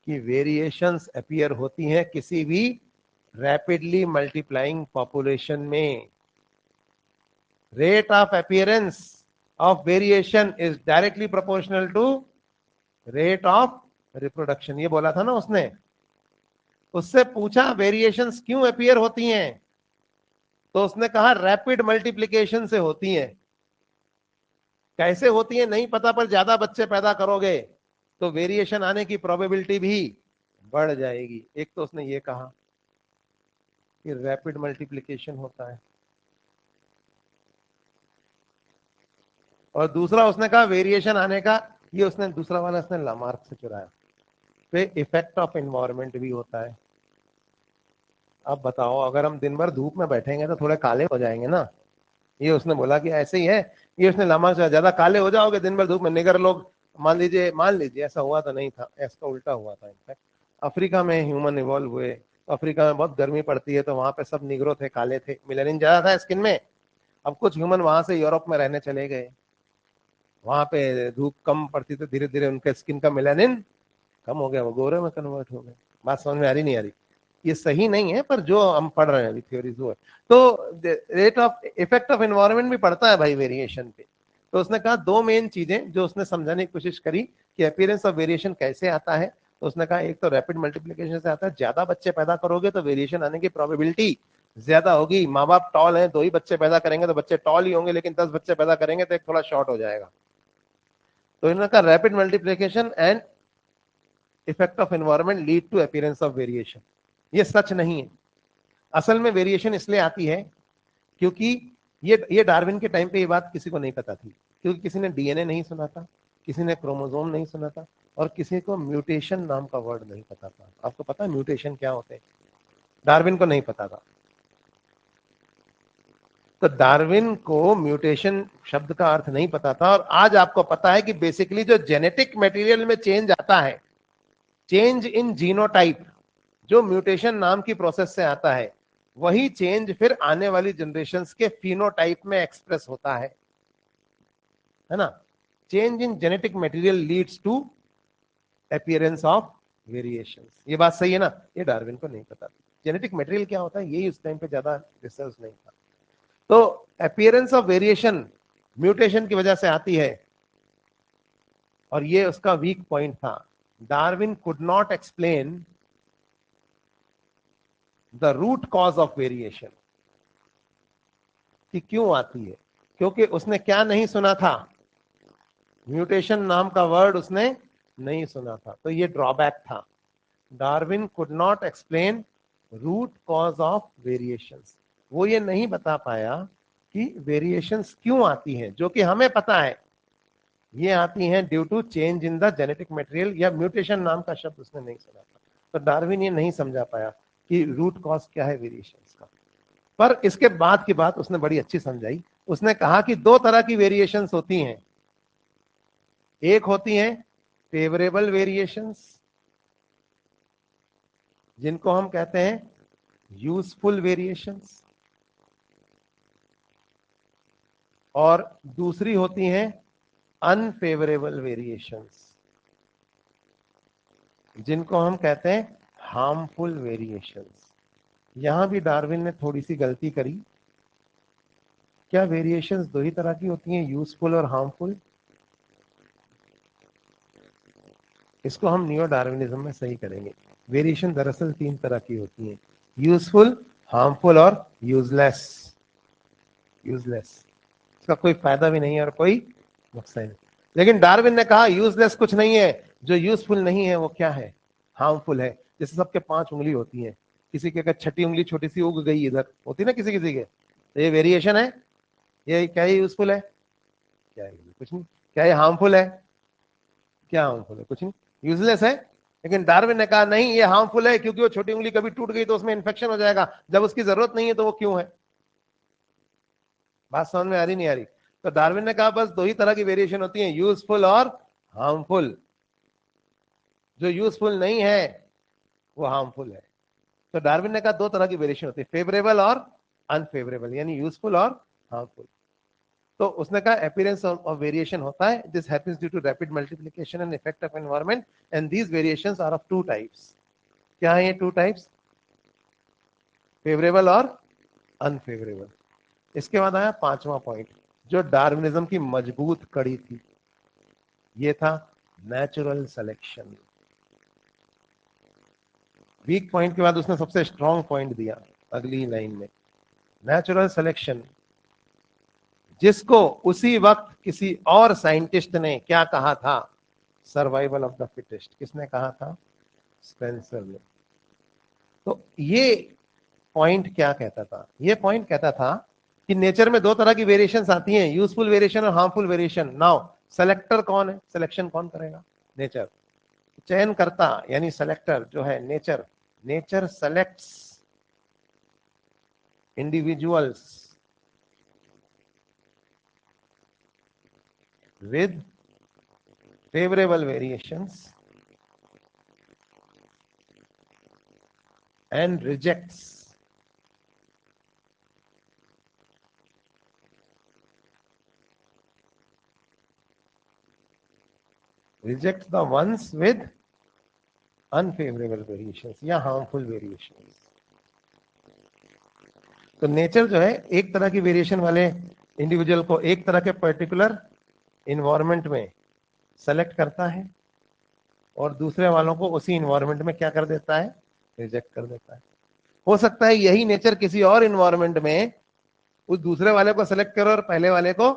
कि वेरिएशंस अपीयर होती हैं किसी भी रैपिडली मल्टीप्लाइंग पॉपुलेशन में। Rate of appearance of variation is directly proportional to rate of reproduction. ये बोला था ना उसने। उससे पूछा वेरिएशंस क्यों अपीयर होती हैं, तो उसने कहा रैपिड मल्टीप्लिकेशन से होती हैं। कैसे होती हैं नहीं पता, पर ज्यादा बच्चे पैदा करोगे तो वेरिएशन आने की प्रोबेबिलिटी भी बढ़ जाएगी। एक तो उसने ये कहा कि रैपिड मल्टीप्लिकेशन होता है, और दूसरा उसने कहा वेरिएशन आने का, ये उसने दूसरा वाला उसने लामार्क से चुराया, पे इफेक्ट ऑफ एनवायरनमेंट भी होता है। अब बताओ, अगर हम दिन भर धूप में बैठेंगे तो थोड़े काले हो जाएंगे ना, ये उसने बोला कि ऐसे ही है। ये उसने लामार्क से, ज्यादा काले हो जाओगे दिन भर धूप में, निगर लोग। मान लीजिए ऐसा हुआ तो नहीं था, ऐसा उल्टा हुआ था। इनफैक्ट अफ्रीका में ह्यूमन इवॉल्व हुए, अफ्रीका में बहुत गर्मी पड़ती है, तो वहां पे सब निगरो थे, काले थे, मिलेनिन ज्यादा था स्किन में। अब कुछ ह्यूमन वहां से यूरोप में रहने चले गए, वहां पे धूप कम पड़ती, तो धीरे धीरे उनके स्किन का मिलेनिन कम हो गया, वो गोरे में कन्वर्ट हो गए। बात समझ में आ रही नहीं आ रही? ये सही नहीं है, पर जो हम पढ़ रहे हैं अभी थ्योरीज वो है। तो rate of effect of environment भी पड़ता है भाई वेरिएशन पे। तो उसने कहा दो मेन चीजें जो उसने समझाने की कोशिश करी कि अपीयरेंस ऑफ वेरिएशन कैसे आता है। तो उसने कहा एक तो रैपिड मल्टीप्लिकेशन से आता है, ज्यादा बच्चे पैदा करोगे तो वेरिएशन आने की प्रोबेबिलिटी ज्यादा होगी। माँ बाप टॉल है, 2 ही बच्चे पैदा करेंगे तो बच्चे टॉल ही होंगे, लेकिन 10 बच्चे पैदा करेंगे तो एक थोड़ा शॉर्ट हो जाएगा। तो इन्होंने कहा rapid multiplication and effect of environment lead to appearance of variation. ये सच नहीं है। असल में वेरिएशन इसलिए आती है क्योंकि ये डार्विन के टाइम पे ये बात किसी को नहीं पता थी, क्योंकि किसी ने डीएनए नहीं सुना था, किसी ने क्रोमोसोम नहीं सुना था, और किसी को म्यूटेशन नाम का वर्ड नहीं पता था। आपको पता है म्यूटेशन क्या होते हैं? डार्विन को नहीं पता था। तो डार्विन को म्यूटेशन शब्द का अर्थ नहीं पता था, और आज आपको पता है कि बेसिकली जो जेनेटिक मटेरियल में चेंज आता है, चेंज इन जीनोटाइप, जो म्यूटेशन नाम की प्रोसेस से आता है, वही चेंज फिर आने वाली जनरेशंस के फिनोटाइप में एक्सप्रेस होता है ना? Change in genetic material leads to appearance of variations. ये बात सही है ना? ये डार्विन को नहीं पता था जेनेटिक मटेरियल क्या होता है, यही उस टाइम पे ज्यादा रिसर्च नहीं था। तो अपीयरेंस ऑफ वेरिएशन म्यूटेशन की वजह से आती है, और ये उसका वीक पॉइंट था। Darwin could not explain the root cause of variation, कि क्यों आती है, क्योंकि उसने क्या नहीं सुना था? म्यूटेशन नाम का वर्ड उसने नहीं सुना था। तो ये ड्रॉबैक था। Darwin could not explain root cause of variations. वो ये नहीं बता पाया कि वेरिएशंस क्यों आती हैं, जो कि हमें पता है ये आती हैं due to change in the genetic material, या म्यूटेशन नाम का शब्द उसने नहीं सुना था। तो डार्विन ये नहीं समझा पाया कि रूट कॉज क्या है वेरिएशंस का। पर इसके बाद की बात उसने बड़ी अच्छी समझाई। उसने कहा कि 2 तरह की वेरिएशंस होती हैं। एक होती हैं फेवरेबल वेरिएशंस, जिनको हम कहते हैं यूजफुल वेरिएशंस, और दूसरी होती हैं अनफेवरेबल वेरिएशंस, जिनको हम कहते हैं हार्मफुल वेरिएशंस। यहां भी डार्विन ने थोड़ी सी गलती करी। क्या वेरिएशंस दो ही तरह की होती हैं, यूजफुल और हार्मफुल? इसको हम नियो डार्विनिज्म में सही करेंगे। वेरिएशन दरअसल तीन तरह की होती हैं, यूजफुल, हार्मफुल और यूजलेस। यूजलेस, इसका कोई फायदा भी नहीं है और कोई नुकसान नहीं। लेकिन डार्विन ने कहा यूजलेस कुछ नहीं है, जो यूजफुल नहीं है वो क्या है, हार्मफुल है। जैसे सबके 5 उंगली होती है, किसी के अगर छठी उंगली छोटी सी उग गई इधर, होती ना किसी किसी के, तो ये वेरिएशन है। ये क्या है, यूजफुल है? क्या है, कुछ नहीं। क्या ये हार्मफुल है? क्या हार्मफुल है? कुछ नहीं, यूजलेस है। लेकिन डार्विन ने कहा नहीं, ये हार्मफुल है, क्योंकि वो छोटी उंगली कभी टूट गई तो उसमें इन्फेक्शन हो जाएगा, जब उसकी जरूरत नहीं है तो वो क्यों है। बात समझ में आ रही नहीं आ रही? तो डार्विन ने कहा बस दो ही तरह की वेरिएशन होती है, यूजफुल और हार्मफुल। जो यूजफुल नहीं है वो हार्मफुल है। तो डार्विन ने कहा दो तरह की वेरिएशन होती है, फेवरेबल और अनफेवरेबल, यानी यूजफुल और हार्मफुल। तो उसने कहा अपीयरेंस ऑफ वेरिएशन होता है, this happens due to rapid multiplication and effect of environment, and these variations are of two types. क्या है ये टू टाइप्स? फेवरेबल और अनफेवरेबल। इसके बाद आया पांचवा पॉइंट, जो डार्विनिज्म की मजबूत कड़ी थी, ये था नेचुरल सिलेक्शन। वीक पॉइंट के बाद उसने सबसे स्ट्रॉन्ग पॉइंट दिया अगली लाइन में, नेचुरल सिलेक्शन, जिसको उसी वक्त किसी और साइंटिस्ट ने क्या कहा था, सर्वाइवल ऑफ द फिटेस्ट। किसने कहा था? स्पेंसर ने। तो ये पॉइंट क्या कहता था? ये पॉइंट कहता था कि नेचर में दो तरह की वेरिएशंस आती हैं, यूजफुल वेरिएशन और हार्मफुल वेरिएशन। नाउ सेलेक्टर कौन है, सिलेक्शन कौन करेगा? नेचर। चयन करता यानी सेलेक्टर जो है nature. Nature selects individuals with favorable variations and rejects the ones with unfavorable variations या harmful variations। तो नेचर जो है एक तरह की वेरिएशन वाले इंडिविजुअल को एक तरह के पर्टिकुलर इन्वायरमेंट में सेलेक्ट करता है और दूसरे वालों को उसी इन्वायरमेंट में क्या कर देता है, रिजेक्ट कर देता है। हो सकता है यही नेचर किसी और इन्वायरमेंट में उस दूसरे वाले को सेलेक्ट करे और पहले वाले को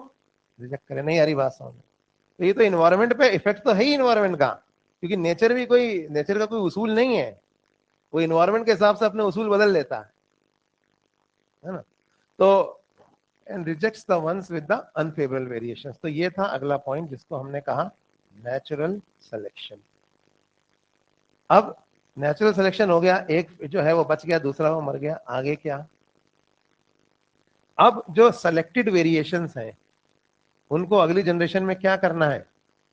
रिजेक्ट करे। नहीं आ रही बात समझ? तो ये तो इन्वायरमेंट पे इफेक्ट तो है ही इन्वायरमेंट का, क्योंकि नेचर का कोई उसूल नहीं है, वो इन्वायरमेंट के हिसाब से अपने उसूल बदल लेता है ना। तो and rejects the ones with the unfavourable variations. तो ये था अगला पॉइंट जिसको हमने कहा नेचुरल सिलेक्शन। अब नेचुरल सिलेक्शन हो गया, एक जो है वो बच गया, दूसरा वो मर गया। आगे क्या? अब जो सेलेक्टेड वेरिएशंस हैं उनको अगली जनरेशन में क्या करना है,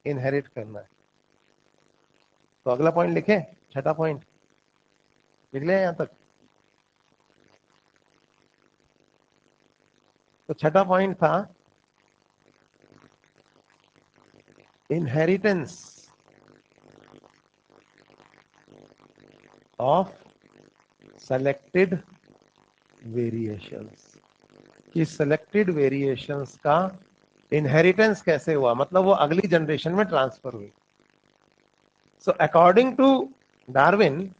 इनहेरिट करना है। तो अगला पॉइंट लिखे, छठा पॉइंट लिख लिया यहां तक? तो छठा पॉइंट था इनहेरिटेंस ऑफ सेलेक्टेड वेरिएशंस। कि सेलेक्टेड वेरिएशंस का इनहेरिटेंस कैसे हुआ, मतलब वो अगली जनरेशन में ट्रांसफर हुई। सो according to Darwin,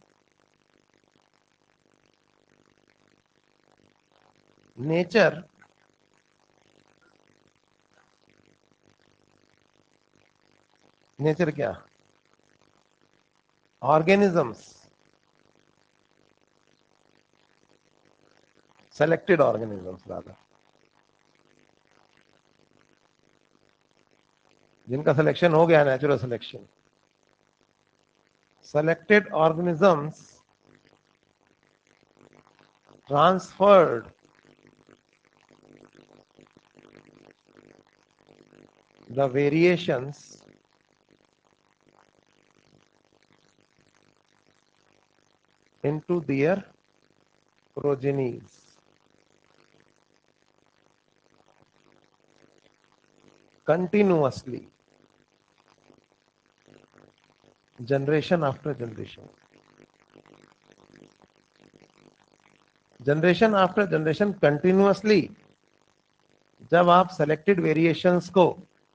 nature nature क्या, ऑर्गेनिजम्स, सेलेक्टेड ऑर्गेनिजम्स ज्यादा, जिनका सिलेक्शन हो गया natural selection, selected organisms transferred the variations into their progenies continuously, generation after generation। Generation after generation continuously जब आप सेलेक्टेड वेरिएशंस को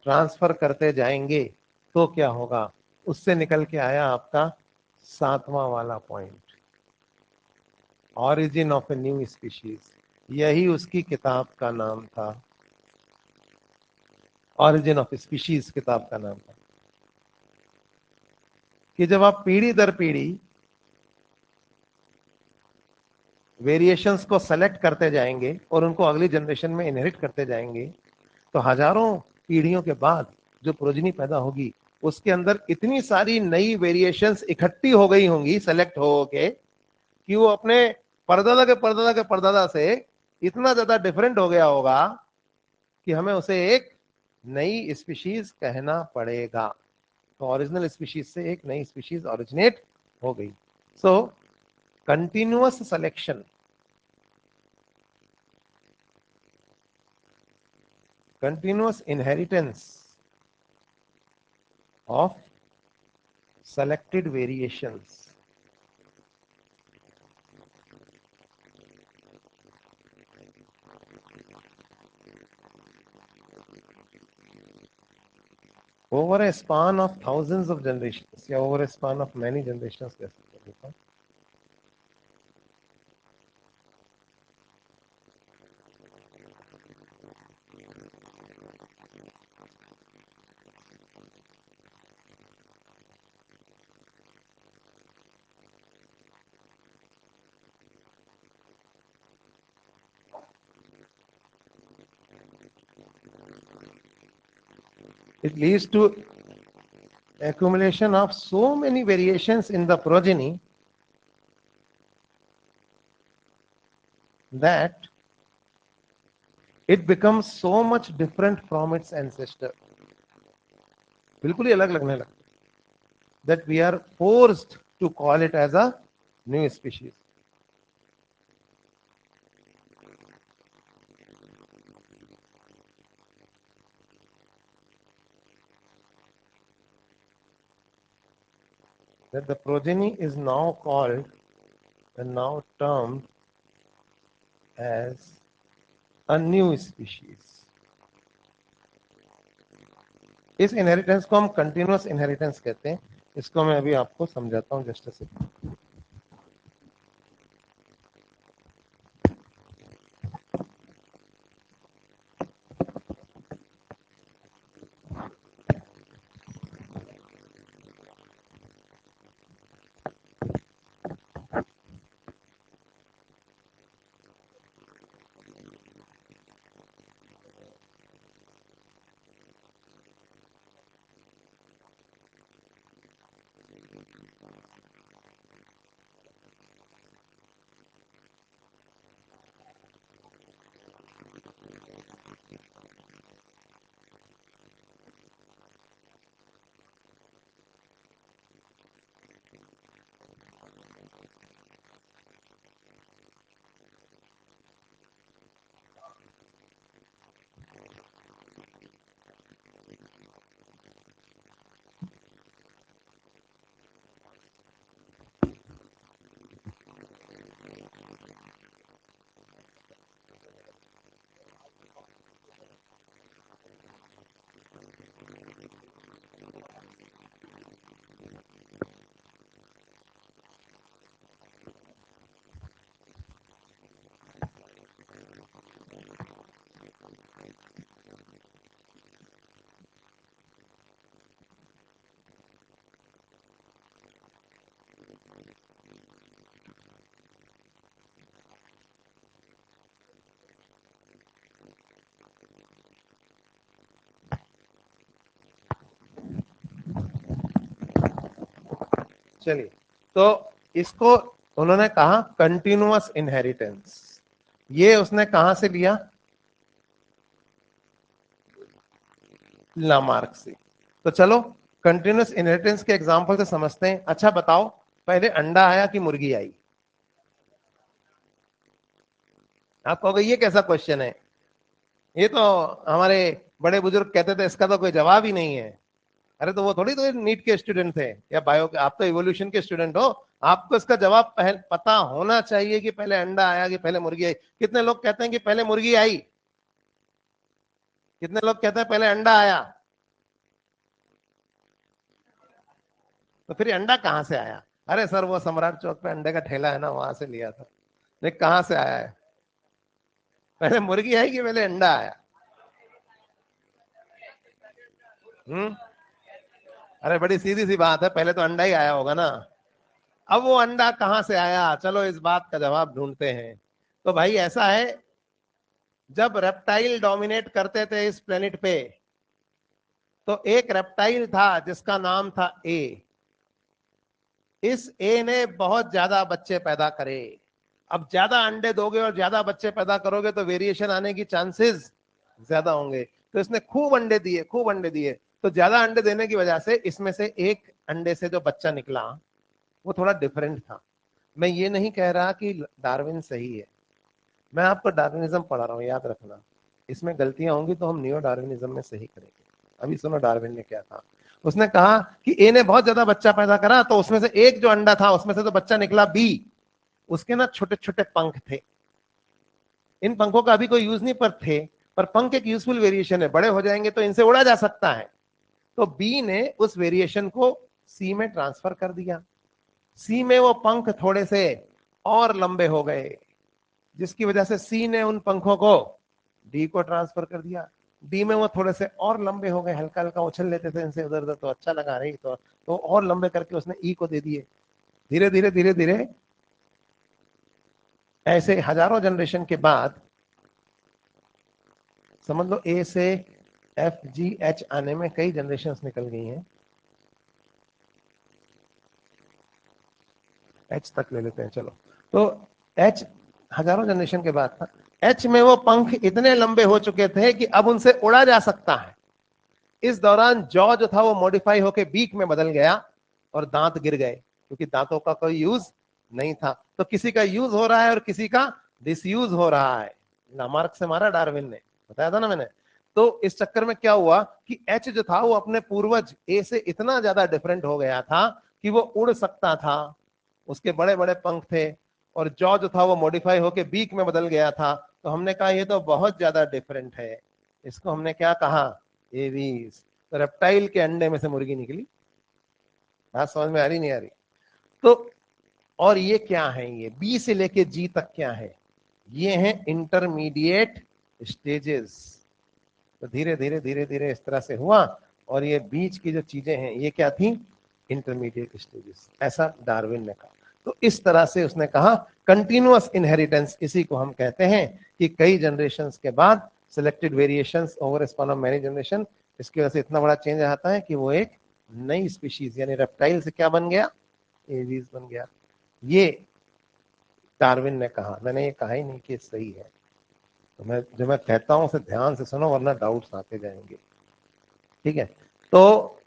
ट्रांसफर करते जाएंगे तो क्या होगा, उससे निकल के आया आपका 7वां वाला point, origin of a new species. यही उसकी किताब का नाम था, ऑरिजिन ऑफ स्पीशीज किताब का नाम था। कि जब आप पीढ़ी दर पीढ़ी वेरिएशंस को सेलेक्ट करते जाएंगे और उनको अगली जनरेशन में इनहेरिट करते जाएंगे, तो हजारों पीढ़ियों के बाद जो प्रोजनी पैदा होगी उसके अंदर इतनी सारी नई वेरिएशंस इकट्ठी हो गई होंगी सेलेक्ट हो के, कि वो अपने परदादा के परदादा के परदादा से इतना ज्यादा डिफरेंट हो गया होगा कि हमें उसे एक नई स्पीशीज कहना पड़ेगा। तो ओरिजिनल स्पीशीज से एक नई स्पीशीज ओरिजिनेट हो गई। So continuous selection, continuous inheritance of selected variations over a span of thousands of generations, या over a span of many generations कह सकते हैं। It leads to accumulation of so many variations in the progeny that it becomes so much different from its ancestor, बिल्कुल ही अलग लगने लगता, that we are forced to call it as a new species. That the progeny is now called and now termed as a new species. इस इनहेरिटेंस को हम कंटिन्यूअस इनहेरिटेंस कहते हैं। इसको मैं अभी आपको समझाता हूं जस्ट से। चलिए, तो इसको उन्होंने कहा कंटिन्यूअस इनहेरिटेंस। ये उसने कहां से लिया? लामार्क से। तो चलो कंटिन्यूअस इनहेरिटेंस के एग्जांपल से समझते हैं। अच्छा बताओ, पहले अंडा आया कि मुर्गी आई? आप कहोगे ये कैसा क्वेश्चन है, ये तो हमारे बड़े बुजुर्ग कहते थे इसका तो कोई जवाब ही नहीं है। अरे तो वो थोड़ी तो नीट के स्टूडेंट थे या बायो के, आप तो इवोल्यूशन के स्टूडेंट हो, आपको इसका जवाब पहले पता होना चाहिए कि पहले अंडा आया कि पहले मुर्गी आई। कितने लोग कहते हैं कि पहले मुर्गी आई, कितने लोग कहते हैं पहले अंडा आया? तो फिर अंडा कहां से आया? अरे सर वो सम्राट चौक पे अंडे का ठेला है ना, वहां से लिया था। नहीं, कहां से आया है? पहले मुर्गी आई कि पहले अंडा आया? हम्म। अरे बड़ी सीधी सी बात है, पहले तो अंडा ही आया होगा ना। अब वो अंडा कहां से आया, चलो इस बात का जवाब ढूंढते हैं। तो भाई ऐसा है, जब रेप्टाइल डोमिनेट करते थे इस प्लेनेट पे, तो एक रेप्टाइल था जिसका नाम था ए। इस ए ने बहुत ज्यादा बच्चे पैदा करे। अब ज्यादा अंडे दोगे और ज्यादा बच्चे पैदा करोगे तो वेरिएशन आने की चांसेस ज्यादा होंगे। तो इसने खूब अंडे दिए, खूब अंडे दिए। तो ज्यादा अंडे देने की वजह से इसमें से एक अंडे से जो बच्चा निकला वो थोड़ा डिफरेंट था। मैं ये नहीं कह रहा कि डार्विन सही है, मैं आपको डार्विनिज्म पढ़ा रहा हूँ, याद रखना। इसमें गलतियां होंगी तो हम नियो डार्विनिज्म में सही करेंगे। अभी सुनो डार्विन ने क्या कहा। उसने कहा कि ए ने बहुत ज्यादा बच्चा पैदा करा, तो उसमें से एक जो अंडा था उसमें से तो बच्चा निकला बी। उसके ना छोटे छोटे पंख थे। इन पंखों का अभी कोई यूज नहीं पर थे, पर पंख एक यूजफुल वेरिएशन है, बड़े हो जाएंगे तो इनसे उड़ा जा सकता है। तो बी ने उस वेरिएशन को सी में ट्रांसफर कर दिया। सी में वो पंख थोड़े से और लंबे हो गए, जिसकी वजह से सी ने उन पंखों को डी को ट्रांसफर कर दिया। डी में वो थोड़े से और लंबे हो गए, हल्का हल्का उछल लेते थे इनसे उधर उधर, तो अच्छा लगा रही तो और लंबे करके उसने ई को दे दिए। धीरे धीरे धीरे धीरे ऐसे हजारों जनरेशन के बाद, समझ लो ए से एफ जी एच आने में कई जनरेशन निकल गई हैं। एच तक ले लेते हैं चलो। तो एच हजारों जनरेशन के बाद था। एच में वो पंख इतने लंबे हो चुके थे कि अब उनसे उड़ा जा सकता है। इस दौरान जॉ जो था वो मॉडिफाई होकर बीक में बदल गया और दांत गिर गए, क्योंकि दांतों का कोई यूज नहीं था। तो किसी का यूज हो रहा है और किसी का डिसयूज हो रहा है। लामार्क से मारा डार्विन ने, बताया था ना मैंने। तो इस चक्कर में क्या हुआ कि एच जो था वो अपने पूर्वज ए से इतना ज्यादा डिफरेंट हो गया था कि वो उड़ सकता था, उसके बड़े बड़े पंख थे। और जॉ जो था वो मॉडिफाई होके बीक में बदल गया था। तो हमने कहा ये तो बहुत ज्यादा डिफरेंट है, इसको हमने क्या कहा, एवीज। तो रेप्टाइल के अंडे में से मुर्गी निकली। बात समझ में आ रही नहीं आ रही? तो और ये क्या है, ये बी से लेके जी तक क्या है, ये है इंटरमीडिएट स्टेजेस। तो धीरे धीरे धीरे धीरे इस तरह से हुआ। और ये बीच की जो चीजें हैं ये क्या थी, इंटरमीडिएट स्टेजेस, ऐसा डार्विन ने कहा। तो इस तरह से उसने कहा कंटिन्यूअस इनहेरिटेंस, इसी को हम कहते हैं कि कई जनरेशंस के बाद selected variations over span of many generation. इसकी वजह से इतना बड़ा चेंज आता है कि वो एक नई स्पीशीज यानी रेप्टाइल से क्या बन गया, एवीज बन गया। ये डार्विन ने कहा, मैंने ये कहा ही नहीं कि सही है। तो मैं जो मैं कहता हूं उसे ध्यान से सुनो वरना डाउट्स आते जाएंगे, ठीक है? तो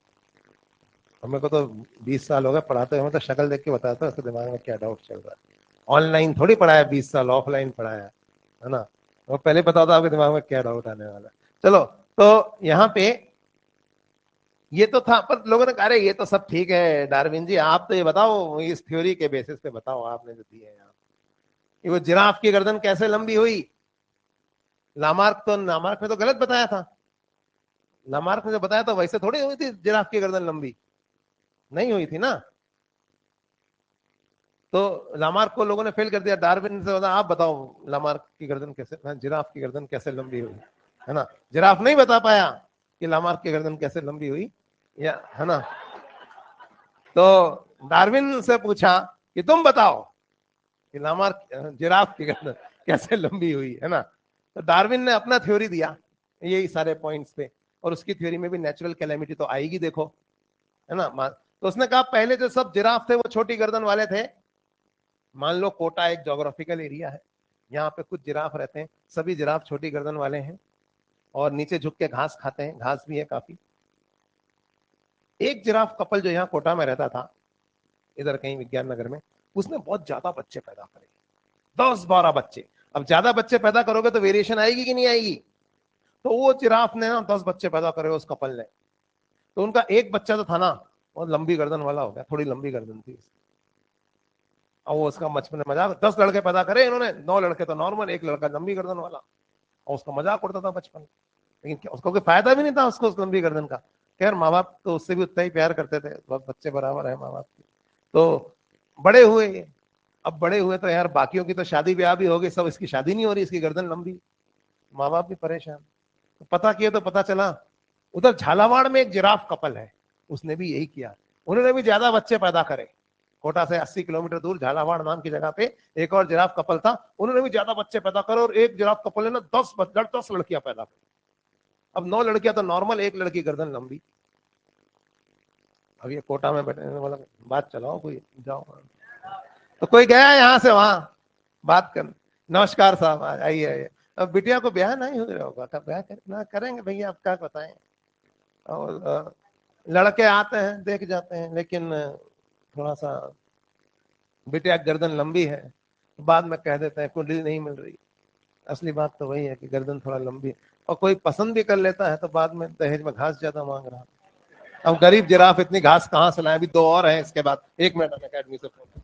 हमें को तो 20 साल हो गए पढ़ाते हुए, तो शक्ल देख के बताता हूँ उसके दिमाग में क्या डाउट चल रहा है। ऑनलाइन थोड़ी पढ़ाया 20 साल, ऑफलाइन पढ़ाया है ना। वो पहले बताओ आपके दिमाग में क्या डाउट आने वाला है। चलो, तो यहाँ पे ये तो था, पर लोगों ने कहा अरे ये तो सब ठीक है डार्विन जी, आप तो ये बताओ इस थ्योरी के बेसिस पे बताओ आपने जो दी है यहाँ, वो जिराफ की गर्दन कैसे लंबी हुई। लामार्क ने तो गलत बताया था। लामार्क ने जो बताया था वैसे थोड़ी हुई थी जिराफ की गर्दन लंबी, नहीं हुई थी ना। तो लामार्क को लोगों ने फेल कर दिया। डार्विन से बोला आप बताओ लामार्क की गर्दन कैसे, जिराफ की गर्दन कैसे लंबी हुई, है ना। जिराफ नहीं बता पाया कि लामार्क की गर्दन कैसे लंबी हुई, या है ना। तो डार्विन से पूछा कि तुम बताओ कि लामार्क जिराफ की गर्दन कैसे लंबी हुई, है ना। तो डार्विन ने अपना थ्योरी दिया यही सारे पॉइंट्स पे, और उसकी थ्योरी में भी नेचुरल कैलेमिटी तो आएगी देखो, है ना। तो उसने कहा पहले जो सब जिराफ थे वो छोटी गर्दन वाले थे। मान लो कोटा एक जोग्राफिकल एरिया है, यहाँ पे कुछ जिराफ रहते हैं, सभी जिराफ छोटी गर्दन वाले हैं और नीचे झुक के घास खाते हैं, घास भी है काफी। एक जिराफ कपल जो यहाँ कोटा में रहता था, इधर कहीं विज्ञान नगर में, उसने बहुत ज्यादा बच्चे पैदा करे, 10-12 बच्चे। अब ज्यादा बच्चे पैदा करोगे तो वेरिएशन आएगी कि नहीं आएगी। तो वो जिराफ ने ना 10 बच्चे पैदा करे उस कपल ने। तो उनका एक बच्चा तो था ना, वो लंबी गर्दन वाला हो गया, थोड़ी लंबी गर्दन थी। और वो उसका बचपन में मजाक, 10 लड़के पैदा करे इन्होंने, 9 लड़के तो नॉर्मल, एक लड़का लंबी गर्दन वाला, और उसका मजाक उड़ता था बचपन में। लेकिन उसको कोई फायदा भी नहीं था उसको उस लंबी गर्दन का। खैर माँ बाप तो उससे भी उतना ही प्यार करते थे, बहुत बच्चे बराबर है माँ बाप की। तो बड़े हुए ये। अब बड़े हुए तो यार बाकियों की तो शादी ब्याह भी हो गई, सब इसकी शादी नहीं हो रही, इसकी गर्दन लंबी। माँ बाप भी परेशान। तो पता किया तो पता चला उधर झालावाड़ में एक जिराफ कपल है, उसने भी यही किया। उन्होंने भी ज्यादा बच्चे पैदा करे। कोटा से 80 किलोमीटर दूर झालावाड़ नाम की जगह पे एक और जिराफ कपल था, उन्होंने भी ज्यादा बच्चे पैदा करे, और एक जिराफ कपल ने ना 10 लड़कियां पैदा की। अब 9 लड़कियां तो नॉर्मल, एक लड़की गर्दन लंबी। अब ये कोटा में बैठे वाला बात चलाओ, कोई जाओ। तो कोई गया यहाँ से वहां बात कर, नमस्कार साहब आइए आइए। अब बिटिया को ब्याह नहीं हो रहा होगा, ब्याह ना करेंगे भैया, आप क्या बताएं। और लड़के आते हैं देख जाते हैं, लेकिन थोड़ा सा बिटिया गर्दन लंबी है, बाद में कह देते हैं कुंडली नहीं मिल रही। असली बात तो वही है कि गर्दन थोड़ा लंबी है। और कोई पसंद भी कर लेता है तो बाद में दहेज में घास ज्यादा मांग रहा है। अब गरीब जिराफ इतनी घास कहाँ से लाए, अभी 2 और हैं इसके बाद। 1 मिनट अकेडमी से फोन।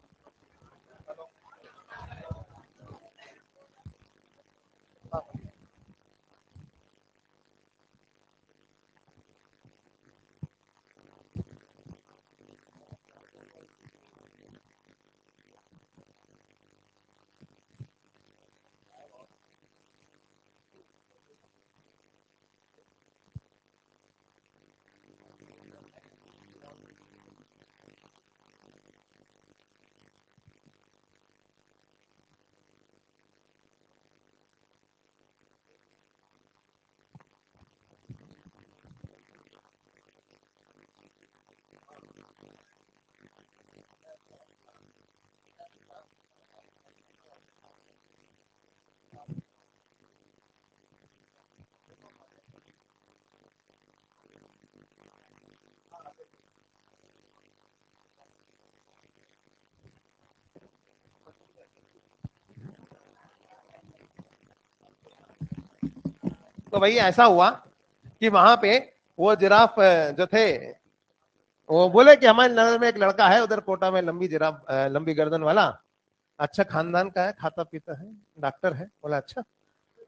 तो भैया ऐसा हुआ कि वहां पे वो जिराफ जो थे, वो बोले कि हमारे नगर में एक लड़का है उधर कोटा में, लंबी जिराफ लंबी गर्दन वाला, अच्छा खानदान का है, खाता पीता है, डॉक्टर है। बोला अच्छा।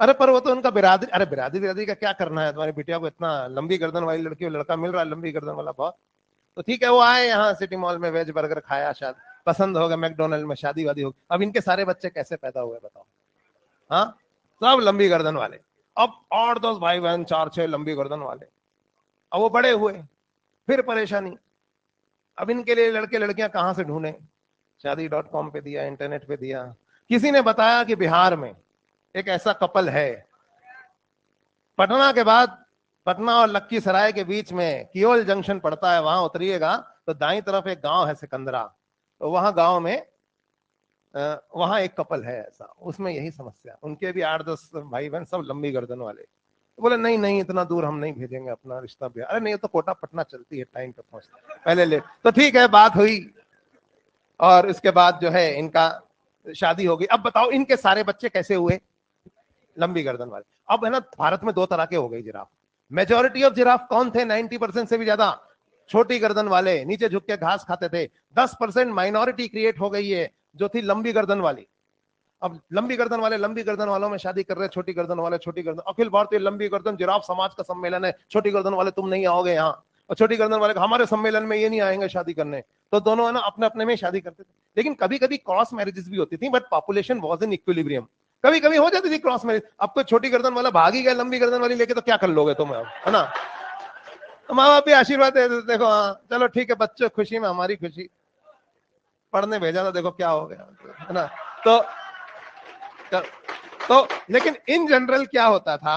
अरे पर वो तो उनका बिरादरी, अरे बिरादरी बिरादरी का क्या करना है, तुम्हारी बिटिया को इतना लंबी गर्दन वाली लड़की लड़का मिल रहा है लंबी गर्दन वाला, बहुत। तो ठीक है, वो आए यहाँ सिटी मॉल में, वेज बर्गर खाया, शायद पसंद होगा, मैकडोनल्ड में शादी वादी होगी। अब इनके सारे बच्चे कैसे पैदा हुए बताओ। हाँ, सब लंबी गर्दन वाले। अब 8-10 भाई बहन, 4-6 लंबी गर्दन वाले। अब वो बड़े हुए, फिर परेशानी। अब इनके लिए लड़के लड़कियां कहां से ढूंढे। शादी.com पे दिया, इंटरनेट पे दिया। किसी ने बताया कि बिहार में एक ऐसा कपल है, पटना के बाद, पटना और लखीसराय के बीच में कियोल जंक्शन पड़ता है, वहां उतरिएगा तो दाई तरफ एक गांव है सिकंदरा। तो वहां गांव में वहां एक कपल है ऐसा, उसमें यही समस्या, उनके भी 8-10 भाई बहन, सब लंबी गर्दन वाले। तो बोले नहीं नहीं, इतना दूर हम नहीं भेजेंगे अपना रिश्ता भी। अरे नहीं, तो कोटा पटना चलती है, टाइम पे पहुंचता पहले ले। तो ठीक है, बात हुई, और इसके बाद जो है इनका शादी हो गई। अब बताओ इनके सारे बच्चे कैसे हुए, लंबी गर्दन वाले। अब है ना, भारत में 2 तरह के हो गई जिराफ। मेजोरिटी ऑफ जिराफ कौन थे, 90% से भी ज्यादा छोटी गर्दन वाले, नीचे झुक के घास खाते थे। 10% माइनॉरिटी क्रिएट हो गई है, जो थी लंबी गर्दन वाली। अब लंबी गर्दन वाले लंबी गर्दन वालों में शादी कर रहे, छोटी गर्दन वाले छोटी गर्दन। अखिल भारतीय लंबी गर्दन जिराफ समाज का सम्मेलन है, छोटी गर्दन वाले तुम नहीं आओगे यहाँ, और छोटी गर्दन वाले हमारे सम्मेलन में ये नहीं आएंगे शादी करने। तो दोनों है ना अपने अपने में शादी करते थे। लेकिन कभी कभी क्रॉस मैरिजेस भी होती थी, but population was in equilibrium. कभी कभी हो जाती थी क्रॉस मैरिज। अब तो छोटी गर्दन वाला भाग ही गया लंबी गर्दन वाली लेके, तो क्या कर लोगे तुम, है ना। तो माँ बाप भी आशीर्वाद दे देते, देखो हाँ चलो ठीक है, बच्चों खुशी में हमारी खुशी, पढ़ने भेजा था देखो क्या हो गया, है ना। तो तो लेकिन इन जनरल क्या होता था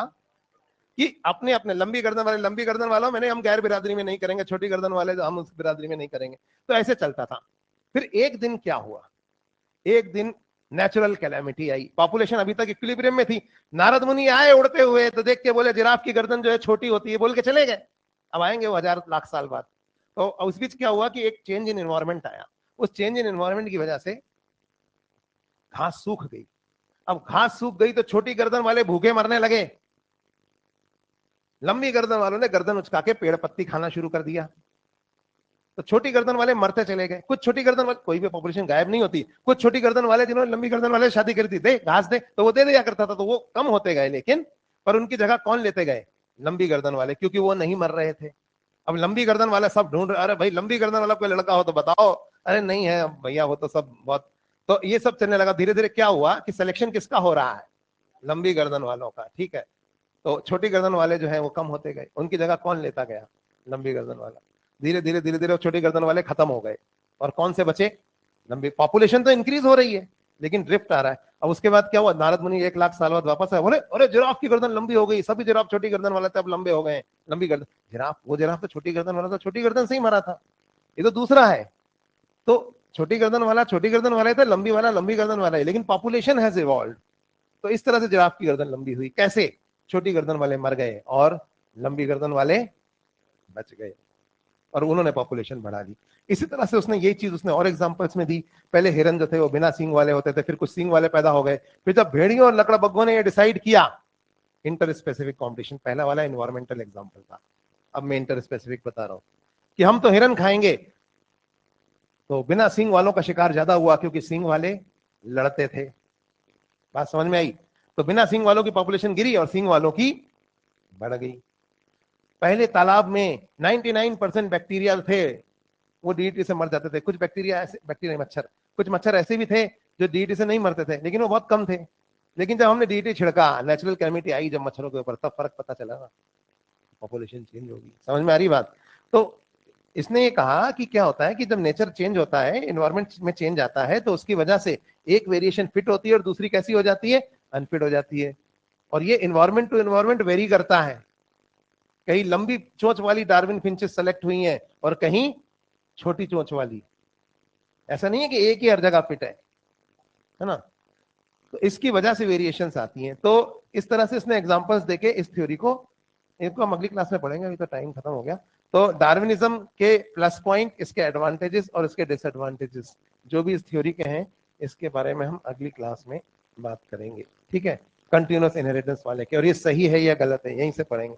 कि अपने अपने लंबी गर्दन वाले लंबी गर्दन वालों मैंने, हम गैर बिरादरी में नहीं करेंगे, छोटी गर्दन वाले तो हम उस बिरादरी में नहीं करेंगे। तो ऐसे चलता था। फिर एक दिन क्या हुआ, एक दिन नेचुरल कैलेमिटी आई, पॉपुलेशन अभी तक इक्विलिब्रियम में थी। नारद मुनि आए उड़ते हुए, तो देख के बोले जिराफ की गर्दन जो है छोटी होती है, बोल के चले गए। अब आएंगे वो 1000 लाख साल बाद। तो उस बीच क्या हुआ कि एक चेंज इन एनवायरमेंट आया। उस चेंज इन एनवायरमेंट की वजह से घास सूख गई। अब घास सूख गई तो छोटी गर्दन वाले भूखे मरने लगे, लंबी गर्दन वालों ने गर्दन उचका के पेड़ पत्ती खाना शुरू कर दिया, तो छोटी गर्दन वाले मरते चले गए। कुछ छोटी गर्दन वाले, कोई भी पॉपुलेशन गायब नहीं होती, कुछ छोटी गर्दन वाले जिन्होंने लंबी गर्दन वाले शादी कर दी, दे घास दे, तो वो दे दिया करता था, तो वो कम होते गए। लेकिन पर उनकी जगह कौन लेते गए? लंबी गर्दन वाले, क्योंकि वो नहीं मर रहे थे। अब लंबी गर्दन वाले सब ढूंढ रहे, अरे भाई लंबी गर्दन वाला कोई लड़का हो तो बताओ, अरे नहीं है भैया वो तो सब बहुत, तो ये सब चलने लगा। धीरे धीरे क्या हुआ कि सिलेक्शन किसका हो रहा है? लंबी गर्दन वालों का, ठीक है। तो छोटी गर्दन वाले जो है वो कम होते गए, उनकी जगह कौन लेता गया? लंबी गर्दन वाला। धीरे धीरे धीरे धीरे छोटी गर्दन वाले खत्म हो गए, और कौन से बचे? लंबी। पॉपुलेशन तो इंक्रीज हो रही है, लेकिन ड्रिफ्ट आ रहा है। अब उसके बाद क्या हुआ? नारद मुनि 1 लाख साल बाद वापस आए, बोले अरे जिराफ की गर्दन लंबी हो गई, सभी जिराफ छोटी गर्दन वाले थे अब लंबे हो गए। लंबी गर्दन जिराफ, वो जिराफ तो छोटी गर्दन वाला, तो छोटी गर्दन से ही मरा था, ये तो दूसरा है। तो छोटी गर्दन वाला छोटी गर्दन वाला था, लंबी वाला लंबी गर्दन वाला है, लेकिन पॉपुलेशन हैज इवॉल्व्ड। तो इस तरह से जिराफ की गर्दन लंबी हुई। कैसे? छोटी गर्दन वाले मर गए और लंबी गर्दन वाले बच गए, और उन्होंने पॉपुलेशन बढ़ा दी। इसी तरह से उसने ये चीज उसने और एग्जांपल्स में दी। पहले हिरन जो थे वो बिना सींग वाले होते थे, फिर कुछ सींग वाले पैदा हो गए। फिर जब भेड़ियों और लकड़बग्घों ने ये डिसाइड किया, इंटर स्पेसिफिक कॉम्पिटिशन, पहला वाला एनवायरमेंटल एग्जाम्पल था। अब मैं इंटर स्पेसिफिक बता रहा हूं कि हम तो हिरन खाएंगे, तो बिना सींग वालों का शिकार ज्यादा हुआ, क्योंकि सींग वाले लड़ते थे। बात समझ में आई? तो बिना सींग वालों की पॉपुलेशन गिरी और सींग वालों की बढ़ गई। पहले तालाब में 99% बैक्टीरिया थे, वो डीईटी से मर जाते थे। कुछ बैक्टीरिया ऐसे, बैक्टीरिया मच्छर, कुछ मच्छर ऐसे भी थे जो डीईटी से नहीं मरते थे, लेकिन वो बहुत कम थे। लेकिन जब हमने डीईटी छिड़का, नेचुरल कैलेमिटी आई जब मच्छरों के ऊपर, तब फर्क पता चला ना, पॉपुलेशन चेंज होगी। समझ में आ रही बात? तो इसने ये कहा कि क्या होता है कि जब नेचर चेंज होता है, एनवायरमेंट में चेंज आता है, तो उसकी वजह से एक वेरिएशन फिट होती है और दूसरी कैसी हो जाती है? अनफिट हो जाती है। और ये एनवायरमेंट टू एनवायरमेंट वेरी करता है। कहीं लंबी चोंच वाली डार्विन फिंचेस सेलेक्ट हुई हैं और कहीं छोटी चोंच वाली। ऐसा नहीं है कि एक ही हर जगह फिट है ना? तो इसकी वजह से वेरिएशंस आती हैं। तो इस तरह से इसने एग्जांपल्स देके इस थ्योरी को, इनको हम अगली क्लास में पढ़ेंगे, अभी तो टाइम खत्म हो गया। तो डार्विनिज्म के प्लस पॉइंट, इसके एडवांटेजेस और इसके डिसएडवांटेजेस जो भी इस थ्योरी के हैं, इसके बारे में हम अगली क्लास में बात करेंगे, ठीक है? कंटिन्यूअस इनहेरिटेंस वाले के, और ये सही है या गलत है, यहीं से पढ़ेंगे।